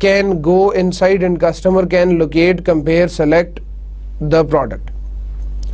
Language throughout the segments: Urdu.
can go inside and customer can locate, compare, select the product.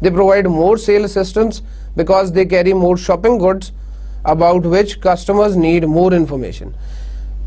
they provide more sale assistance because they carry more shopping goods about which customers need more information.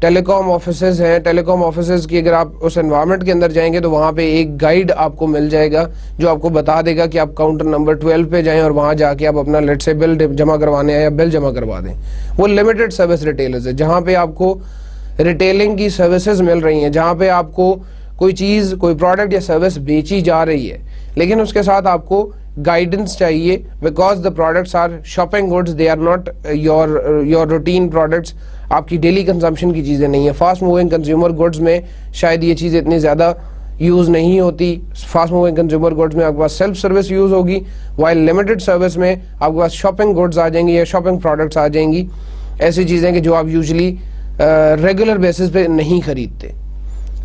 Tele com offices ہیں. ٹیلی کام آفیسز کی اگر آپ اس انوائرمنٹ کے اندر جائیں گے تو وہاں پہ ایک گائیڈ آپ کو مل جائے گا جو آپ کو بتا دے گا کہ آپ کاؤنٹر نمبر 12 پہ جائیں اور وہاں جا کے آپ اپنا لیٹ سے بل جمع کروانے ہیں یا بل جمع کروا دیں. وہ لمیٹڈ سروس ریٹیلرز ہے جہاں پہ آپ کو ریٹیلنگ کی سروسز مل رہی ہیں, جہاں پہ آپ کو کوئی چیز, کوئی پروڈکٹ یا سروس بیچی جا رہی ہے لیکن اس کے ساتھ آپ کو گائیڈنس چاہیے, because the products are shopping goods, they are not your routine products, آپ کی ڈیلی کنزمپشن کی چیزیں نہیں ہیں. فاسٹ موونگ کنزیومر گڈس میں شاید یہ چیز اتنی زیادہ یوز نہیں ہوتی. فاسٹ موونگ کنزیومر گڈس میں آپ کے پاس سیلف سروس یوز ہوگی, وائل لمیٹڈ سروس میں آپ کے پاس شاپنگ گڈس آ جائیں گی یا شاپنگ پروڈکٹس آ جائیں گی, ایسی چیزیں کہ جو آپ یوزلی ریگولر بیسس پہ نہیں خریدتے.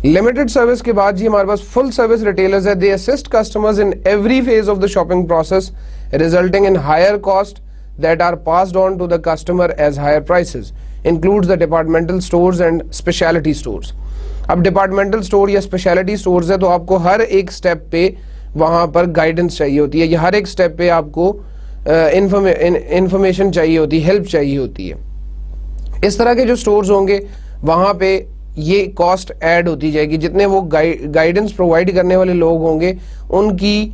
لمیٹڈ سروس کے بعد جی ہمارے پاس فل سروس ریٹیلرز ہے. They assist customers in every phase of the shopping process resulting in higher cost that are passed on to the customer as higher prices. Includes the departmental stores and specialty stores. اب ڈپارٹمنٹل اسٹور یا اسپیشلٹی اسٹورز ہے تو آپ کو ہر ایک سٹیپ پہ وہاں پر گائیڈنس چاہیے ہوتی ہے, یا ہر ایک سٹیپ پہ آپ کو انفارمیشن چاہیے ہوتی ہے, ہیلپ چاہیے ہوتی ہے. اس طرح کے جو اسٹورز ہوں گے وہاں پہ یہ کاسٹ ایڈ ہوتی جائے گی, جتنے وہ گائیڈنس پرووائڈ کرنے والے لوگ ہوں گے ان کی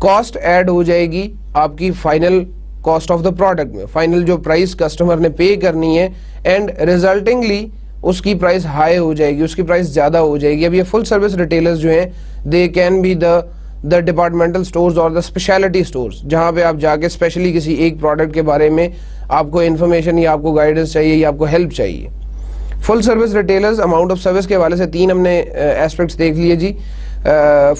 کاسٹ ایڈ ہو جائے گی آپ کی final cost of the product میں, فائنل جو پرائس کسٹمر نے پے کرنی ہے, اینڈ ریزلٹنگلی اس کی پرائس ہائی ہو جائے گی, اس کی پرائس زیادہ ہو جائے گی. اب یہ فل سروس ریٹیلرز جو ہیں they can be the departmental stores اور دا اسپیشلٹی اسٹورز, جہاں پہ آپ جا کے اسپیشلی کسی ایک پروڈکٹ کے بارے میں آپ کو انفارمیشن یا آپ کو گائیڈنس چاہیے یا آپ کو ہیلپ چاہیے. Full service retailers amount of service کے حوالے سے 3 ہم نے ایسپیکٹس دیکھ لیے جی.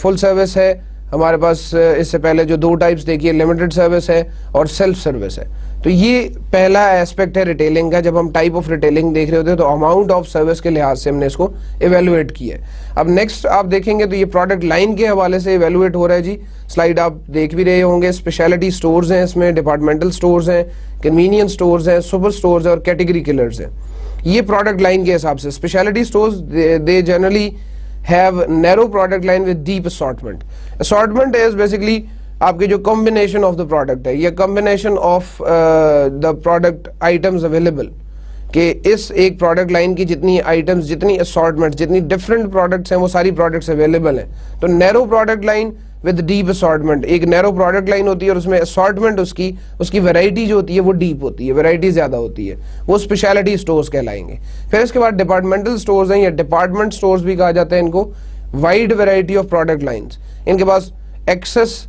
فل سروس ہے ہمارے پاس, اس سے پہلے جو 2 ٹائپس دیکھیے لمیٹڈ سروس ہے اور سیلف سروس ہے. تو یہ پہلا ایسپیکٹ ہے ریٹیلنگ کا. جب ہم ٹائپ آف ریٹیلنگ دیکھ رہے ہوتے ہیں تو اماؤنٹ آف سروس کے لحاظ سے ہم نے اس کو ایویلویٹ کیا ہے. اب نیکسٹ آپ دیکھیں گے تو یہ پروڈکٹ لائن کے حوالے سے ایویلویٹ ہو رہا ہے جی. سلائیڈ آپ دیکھ بھی رہے ہوں گے, اسپیشلٹی سٹورز ہیں, اس میں ڈپارٹمنٹل سٹورز ہیں, کنوینئنس سٹورز ہیں, سپر سٹورز ہیں اور کیٹیگری کلرز ہیں. یہ پروڈکٹ لائن کے حساب سے. Specialty stores they generally have narrow product line with deep assortment. Assortment is basically آپ کے جو combination of the product ہے, یہ combination of the product items available, کہ اس ایک پروڈکٹ لائن کی جتنی آئٹمس, جتنی assortment, جتنی different products ہیں وہ ساری products available ہیں. تو narrow product line with deep assortment, ایک narrow product line ہوتی ہے اور اس میں assortment اس کی ویرائٹی جو ہوتی ہے وہ ڈیپ ہوتی ہے, ویرائٹی زیادہ ہوتی ہے, وہ اسپیشلٹی سٹورز کہلائیں گے. پھر اس کے بعد ڈپارٹمنٹل سٹورز ہیں یا ڈپارٹمنٹ سٹورز بھی کہا جاتا ہے ان کو. Wide variety of product lines, ان کے پاس ایکسس,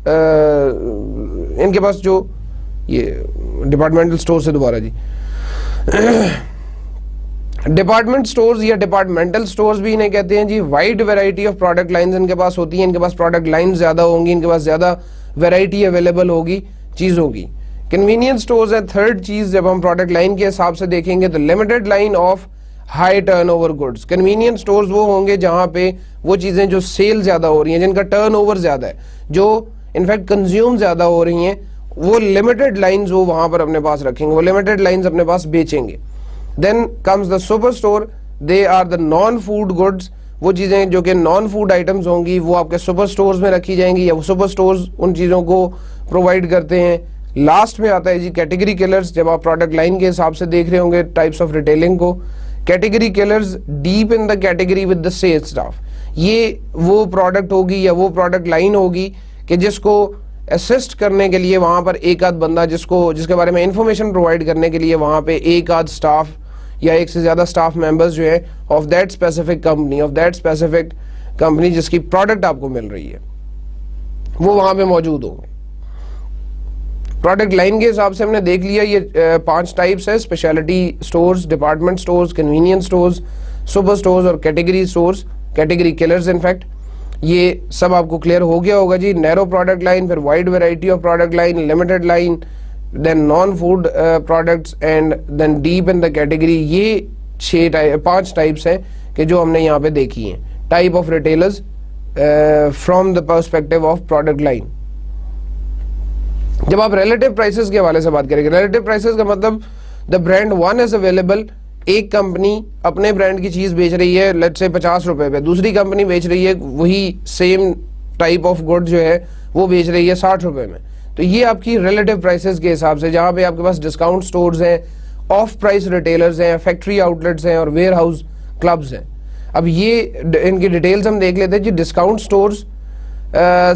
ان کے پاس جو یہ ڈپارٹمنٹل سٹور سے دوبارہ جی ڈپارٹمنٹ سٹورز یا ڈپارٹمنٹل سٹورز بھی انہیں کہتے ہیں جی. Wide variety of product lines ان کے پاس ہوتی ہیں, ان کے پاس پروڈکٹ لائنز زیادہ ہوں گی, ان کے پاس زیادہ ویرائٹی اویلیبل ہوگی چیزوں کی. کنوینئنس سٹورز ہیں تھرڈ چیز. جب ہم پروڈکٹ لائن کے حساب سے دیکھیں گے تو limited line of high turn over goods. Convenience stores وہ ہوں گے جہاں پہ وہ چیزیں جو سیل زیادہ ہو رہی ہیں, جن کا ٹرن اوور زیادہ ہے, جو انفیکٹ کنزیوم زیادہ ہو رہی ہیں, وہ لمیٹڈ لائنز وہ وہاں پر اپنے پاس رکھیں گے, وہ لمیٹڈ لائنز اپنے پاس بیچیں گے. Then comes the super store. They are the non-food goods. وہ چیزیں جو کہ نان فوڈ آئٹمز ہوں گی وہ آپ کے سپر سٹورز میں رکھی جائیں گی, یا وہ سپر سٹورز ان چیزوں کو پرووائڈ کرتے ہیں. لاسٹ میں آتا ہے جی کیٹیگری کلرز. جب آپ پروڈکٹ لائن کے حساب سے دیکھ رہے ہوں گے ٹائپس آف ریٹیلنگ کو, category killers deep in the category with the sales staff. یہ وہ پروڈکٹ ہوگی یا وہ پروڈکٹ لائن ہوگی کہ جس کو اسسٹ کرنے کے لیے وہاں پر ایک آدھ بندہ, جس کے بارے میں انفارمیشن پرووائڈ کرنے کے لیے وہاں پہ ایک آدھ سٹاف یا ایک سے زیادہ سٹاف ممبرز جو ہے آف دیٹ اسپیسیفک کمپنی جس کی پروڈکٹ آپ کو مل رہی ہے وہ وہاں پہ موجود ہوں گے. پروڈکٹ لائن کے حساب سے ہم نے دیکھ لیا یہ 5 ٹائپس ہے: speciality stores, department stores, convenience stores, super stores اور category stores, category killers. In fact یہ سب آپ کو کلیئر ہو گیا ہوگا جی. نیرو پروڈکٹ لائن, پھر wide variety of product line, limited line, then non-food products and then deep in the category. یہ 5 ٹائپس ہیں کہ جو ہم نے یہاں پہ دیکھی ہیں, type of retailers from the perspective of product line. جب آپ ریلیٹو پرائسز کے حوالے سے بات کریں گے, ریلیٹو پرائسز کا مطلب دا برانڈ 1 از اویلیبل. ایک کمپنی اپنے برانڈ کی چیز بیچ رہی ہے لیٹس سے 50 روپے پہ, دوسری کمپنی بیچ رہی ہے وہی سیم ٹائپ آف گڈ جو ہے وہ بیچ رہی ہے 60 روپے میں. تو یہ آپ کی ریلیٹو پرائسز کے حساب سے, جہاں پہ آپ کے پاس ڈسکاؤنٹ سٹورز ہیں آف پرائس ریٹیلرز ہیں, فیکٹری آؤٹلیٹس ہیں اور ویئر ہاؤس کلبز ہیں. اب یہ ان کی ڈیٹیلز ہم دیکھ لیتے ہیں جی. Discount stores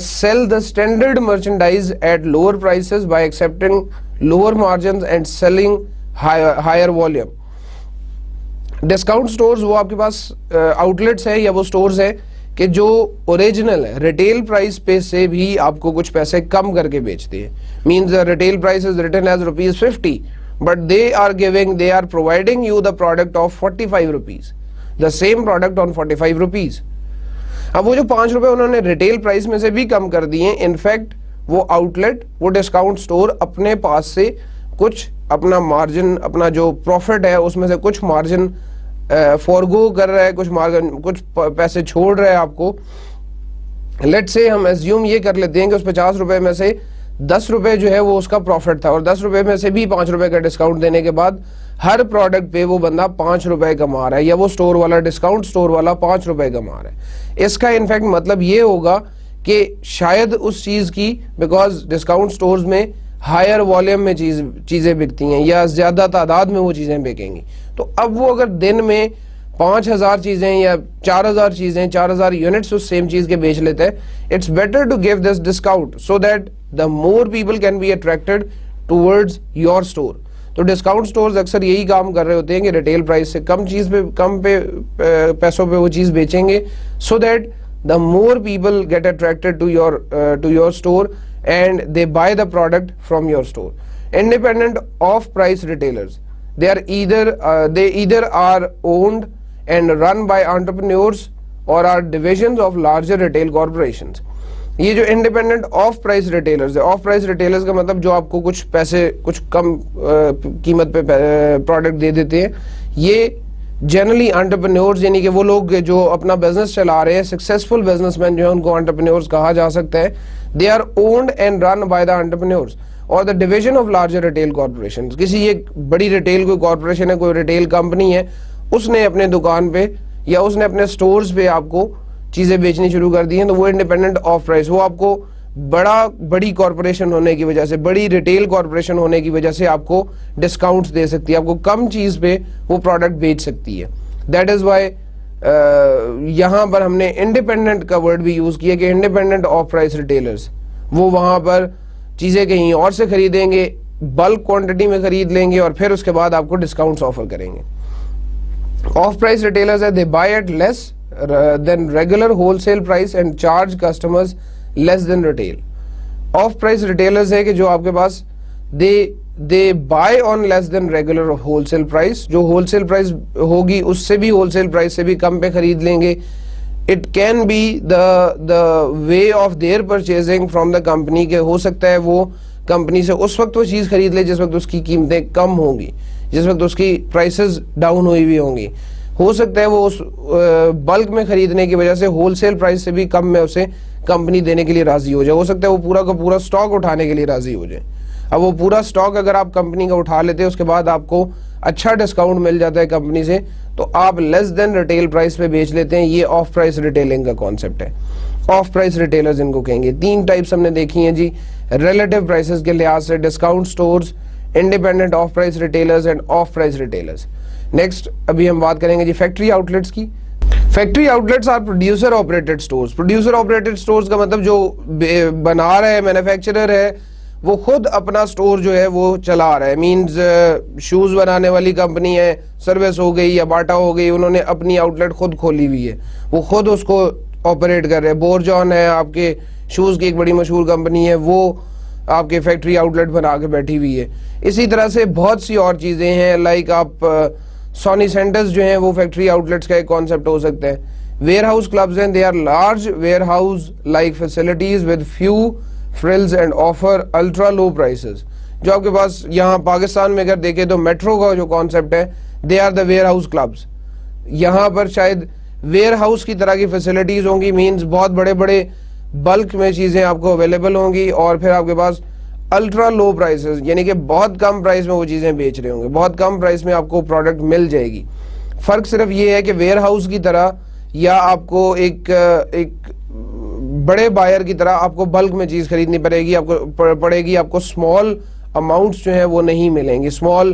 sell the standard merchandise at lower prices by accepting lower margins and selling higher volume. Discount stores وہ آپ کے پاس آؤٹلیٹس ہیں یا وہ سٹورز ہیں کہ جو اوریجنل ہے, ریٹیل پرائس پہ سے بھی آپ کو کچھ پیسے کم کر کے بیچتے ہیں. Means retail price is written as ₹50 but they are providing you the product of ₹45, the same product on ₹45. اب وہ جو ₹5 انہوں نے ریٹیل پرائس میں سے بھی کم کر دیے, انفیکٹ وہ آؤٹلیٹ, وہ ڈسکاؤنٹ سٹور اپنے پاس سے کچھ اپنا مارجن, اپنا جو پروفٹ ہے اس میں سے کچھ مارجن فورگو کر رہا ہے, کچھ پیسے چھوڑ رہا ہے آپ کو. لیٹ سے ہم ایزیوم یہ کر لیتے ہیں کہ اس ₹50 میں سے ₹10 جو ہے وہ اس کا پروفٹ تھا, اور ₹10 میں سے بھی ₹5 کا ڈسکاؤنٹ دینے کے بعد ہر پروڈکٹ پہ وہ بندہ ₹5 کما رہا ہے, یا وہ سٹور والا, ڈسکاؤنٹ سٹور والا ₹5 کما رہا ہے. اس کا انفیکٹ مطلب یہ ہوگا کہ شاید اس چیز کی, بیکاز ڈسکاؤنٹ سٹورز میں ہائر والیوم میں چیزیں بکتی ہیں یا زیادہ تعداد میں وہ چیزیں بکیں گی, تو اب وہ اگر دن میں 5000 چیزیں یا 4000 چیزیں, 4000 یونٹس اس سیم چیز کے بیچ لیتے ہیں, it's better to give this discount so that the more people can be attracted towards your store. تو ڈسکاؤنٹ سٹورز اکثر یہی کام کر رہے ہوتے ہیں کہ ریٹیل پرائس سے کم پیسوں پہ وہ چیز بیچیں گے, so that the more people get attracted to your store and they buy the product from your store. Independent off price retailers, they either are owned and run by entrepreneurs or are divisions of larger retail corporations. یہ جو انڈیپینڈنٹ آف پرائس ریٹیلرز ہے, آف پرائس ریٹیلرز کا مطلب جو آپ کو کچھ پیسے کچھ کم قیمت پہ پروڈکٹ دے دیتے ہیں, یہ جنرلی انٹرپرینورز, یعنی کہ وہ لوگ جو اپنا بزنس چلا رہے ہیں, سکسیسفل بزنس مین جو ہے ان کو انٹرپرینورز کہا جا سکتا ہے. They are owned and run by the entrepreneurs اور the division of larger retail corporation. کسی ایک بڑی ریٹیل کوئی کارپوریشن ہے, کوئی ریٹیل کمپنی ہے, اس نے اپنے دکان پہ یا اس نے اپنے سٹورز پہ آپ کو چیزیں بیچنی شروع کر دی ہیں, تو وہ انڈیپینڈنٹ آف پرائس, وہ آپ کو بڑی کارپوریشن ہونے کی وجہ سے, بڑی ریٹیل کارپوریشن ہونے کی وجہ سے آپ کو ڈسکاؤنٹس دے سکتی ہے, آپ کو کم چیز پہ وہ پروڈکٹ بیچ سکتی ہے. دیٹ از وائی یہاں پر ہم نے انڈیپینڈنٹ کا ورڈ بھی یوز کیا کہ انڈیپینڈنٹ آف پرائس ریٹیلرز, وہ وہاں پر چیزیں کہیں اور سے خریدیں گے, بلک کوانٹٹی میں خرید لیں گے اور پھر اس کے بعد آپ کو ڈسکاؤنٹس آفر کریں گے. آف پرائس ریٹیلرز ہے, they buy at less than regular wholesale price and charge customers less than retail. Off price retailers ہے کہ جو آپ کے پاس they buy on less than regular wholesale price, جو wholesale price ہوگی اس سے بھی wholesale price سے بھی کم پہ خرید لیں گے. It can be the way of their purchasing from the company, کہ ہو سکتا ہے وہ کمپنی سے اس وقت وہ چیز خرید لے جس وقت اس کی قیمتیں کم ہوں گی, جس وقت اس کی پرائسز ڈاؤن ہوئی ہوئی ہوں گی. ہو سکتا ہے وہ اس بلک میں خریدنے کی وجہ سے ہول سیل پرائس سے بھی کم میں اسے کمپنی دینے کے لیے راضی ہو جائے. ہو سکتا ہے وہ پورا کا پورا سٹاک اٹھانے کے لیے راضی ہو جائے. اب وہ پورا سٹاک اگر آپ کمپنی کا اٹھا لیتے ہیں, اس کے بعد آپ کو اچھا ڈسکاؤنٹ مل جاتا ہے کمپنی سے, تو آپ لیس دین ریٹیل پرائس پہ بیچ لیتے ہیں. یہ آف پرائس ریٹیلنگ کا کانسیپٹ ہے. آف پرائس ریٹیلرز ان کو کہیں گے. 3 ٹائپس ہم نے دیکھی ہیں جی, ریلیٹو پرائسز کے لحاظ سے, discount stores, independent off price retailers and off price retailers. Next ابھی ہم بات کریں گے جی فیکٹری آؤٹلیٹس کی. Factory outlets are producer operated stores. Producer operated stores کا مطلب جو بنا رہا ہے, مینوفیکچرر ہے, وہ خود اپنا سٹور جو ہے وہ چلا رہا ہے. مینز شوز بنانے والی کمپنی ہے, سروس ہو گئی یا باٹا ہو گئی, انہوں نے اپنی آؤٹلیٹ خود کھولی ہوئی ہے, وہ خود اس کو آپریٹ کر رہے ہیں. بورجون ہے آپ کے شوز کی ایک بڑی مشہور کمپنی ہے, وہ آپ کے فیکٹری آؤٹلیٹ بنا کے بیٹھی ہوئی ہے. اسی طرح سے بہت سی اور چیزیں ہیں, لائک آپ سونی سینٹرز جو ہیں وہ فیکٹری آؤٹلیٹس کا ایک کانسیپٹ ہو سکتا ہے. ویئر ہاؤس کلبز ہیں, they are large warehouse like facilities with few frills and offer ultra low prices. جو آپ کے پاس یہاں پاکستان میں اگر دیکھیں تو میٹرو کا جو کانسیپٹ ہے, they are the warehouse clubs. یہاں پر شاید ویئر ہاؤس کی طرح کی فیسلٹیز ہوں گی, مینز بہت بڑے بڑے بلک میں چیزیں آپ کو اویلیبل ہوں گی, اور پھر آپ کے پاس الٹرا لو پرائسز, یعنی کہ بہت کم پرائس میں وہ چیزیں بیچ رہے ہوں گے, بہت کم پرائس میں آپ کو پروڈکٹ مل جائے گی. فرق صرف یہ ہے کہ ویئر ہاؤس کی طرح یا آپ کو ایک بڑے بائر کی طرح آپ کو بلک میں چیز خریدنی پڑے گی, آپ کو اسمال اماؤنٹس جو ہیں وہ نہیں ملیں گی, small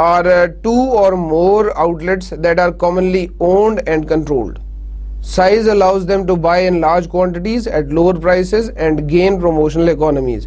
are two or more outlets that are commonly owned and controlled. Size allows them to buy in large quantities at lower prices and gain promotional economies.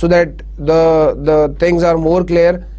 so that the things are more clear.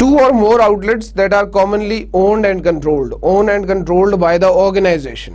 Two or more outlets that are commonly owned and controlled by the organization.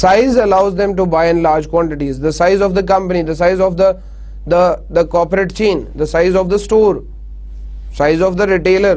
Size allows them to buy in large quantities. The size of the company, the size of the corporate chain, the size of the store, size of the retailer,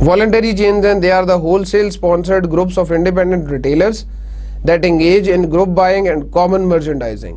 Voluntary chains and they are the wholesale sponsored groups of independent retailers that engage in group buying and common merchandising.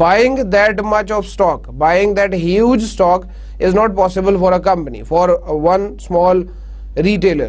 buying that much of stock, buying that huge stock is not possible for a company, for one small retailer.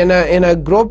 in a group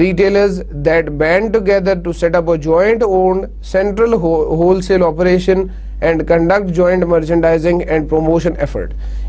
retailers that band together to set up a joint owned central wholesale operation and conduct joint merchandising and promotion effort.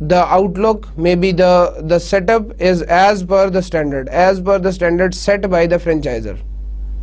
the outlook, maybe the setup is as per the standard set by the franchisor।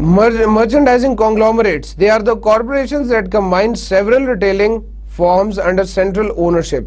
Merchandising conglomerates, they are the corporations that combine several retailing forms under central ownership।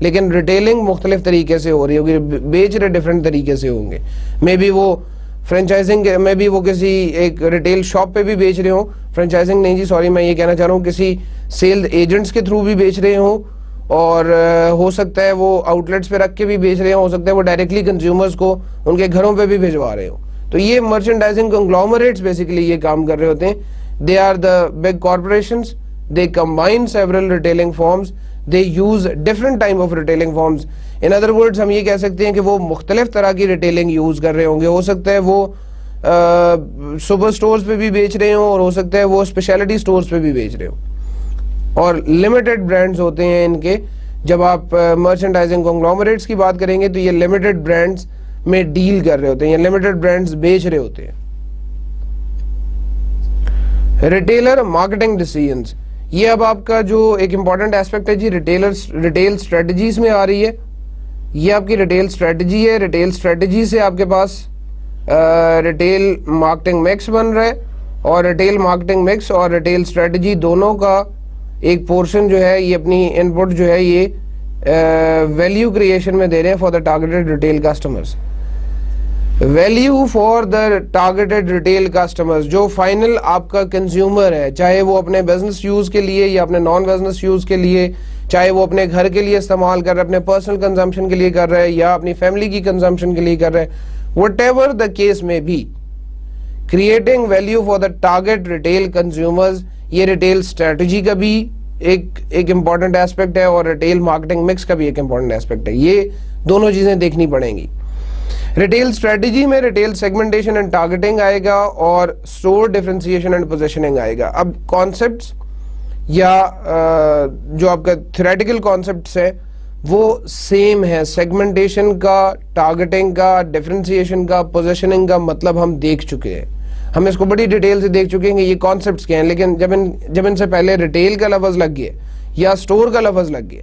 لیکن ریٹیلنگ مختلف طریقے سے ہو رہی ہوگی, بیچ رہے ڈفرینٹ طریقے سے ہوں گے. مے بی وہ فرینچائزنگ میں بھی وہ کسی ایک ریٹیل شاپ پہ بھی بیچ رہے ہوں, فرینچائزنگ نہیں جی سوری میں یہ کہنا چاہ رہا ہوں کسی سیل ایجنٹس کے تھرو بھی بیچ رہے ہوں, اور ہو سکتا ہے وہ آؤٹ لیٹس پہ رکھ کے بھی بیچ رہے ہوں, ہو سکتا ہے وہ ڈائریکٹلی کنزیومرز کو ان کے گھروں پہ بھی بھجوا رہے ہوں. تو یہ مرچنڈائزنگ کنگلومریٹس بیسیکلی یہ کام کر رہے ہوتے ہیں. They are the big corporations, they combine several retailing forms, they use different type of retailing forms. in other words ہم یہ کہہ سکتے ہیں کہ وہ مختلف طرح کی ریٹیلنگ یوز کر رہے ہوں گے. ہو سکتا ہے وہ سپر سٹورز پہ بھی بیچ رہے ہوں, اور ہو سکتا ہے وہ اسپیشلٹی سٹورز پہ بھی بیچ رہے ہوں, اور لمیٹڈ برانڈز ہوتے ہیں ان کے. جب آپ مرچنڈائزنگ کنگلومریٹس کی بات کریں گے تو یہ لمیٹڈ برانڈز میں ڈیل کر رہے ہوتے ہیں, یا لمیٹڈ برانڈز بیچ رہے ہوتے ہیں. ریٹیلر مارکیٹنگ ڈیسیژنز, یہ اب آپ کا جو ایک امپورٹنٹ ایسپیکٹ ہے جی, ریٹیل اسٹریٹجیز میں آ رہی ہے. یہ آپ کی ریٹیل اسٹریٹجی ہے. ریٹیل اسٹریٹجی سے آپ کے پاس ریٹیل مارکیٹنگ مکس بن رہا ہے, اور ریٹیل مارکیٹنگ مکس اور ریٹیل اسٹریٹجی دونوں کا ایک پورشن جو ہے یہ اپنی ان پٹ جو ہے یہ ویلیو کریشن میں دے رہے ہیں for the targeted retail customers. Value for the targeted retail customers, جو فائنل آپ کا کنزیومر ہے, چاہے وہ اپنے بزنس یوز کے لیے یا اپنے نان بزنس یوز کے لیے, چاہے وہ اپنے گھر کے لیے استعمال کر رہا ہے, اپنے پرسنل کنزمپشن کے لیے کر رہا ہے, یا اپنی فیملی کی کنزمپشن کے لیے کر رہا ہے, وٹ ایور دا کیس میں بھی, creating value for the target retail consumers, یہ ریٹیل اسٹریٹجی کا بھی ایک امپورٹنٹ ایسپیکٹ ہے, اور ریٹیل مارکیٹنگ مکس کا بھی ایک امپورٹنٹ ایسپیکٹ ہے. یہ دونوں چیزیں دیکھنی پڑیں گی. ریٹیل اسٹریٹجی میں ریٹیل سیگمنٹیشن اینڈ ٹارگیٹنگ آئے گا, اور اسٹور ڈیفرینسیشن اینڈ پوزیشننگ آئے گا. اب کانسیپٹس یا جو آپ کا تھیوریٹیکل کانسیپٹس ہے وہ سیم ہے. سیگمنٹیشن کا, ٹارگیٹنگ کا, ڈیفرینسیشن کا, پوزیشننگ کا مطلب ہم دیکھ چکے ہیں, ہم اس کو بڑی ڈیٹیل سے دیکھ چکے ہیں کہ یہ کانسیپٹس کیا ہیں. لیکن جب ان سے پہلے ریٹیل کا لفظ لگ گیا یا اسٹور کا لفظ لگ گیا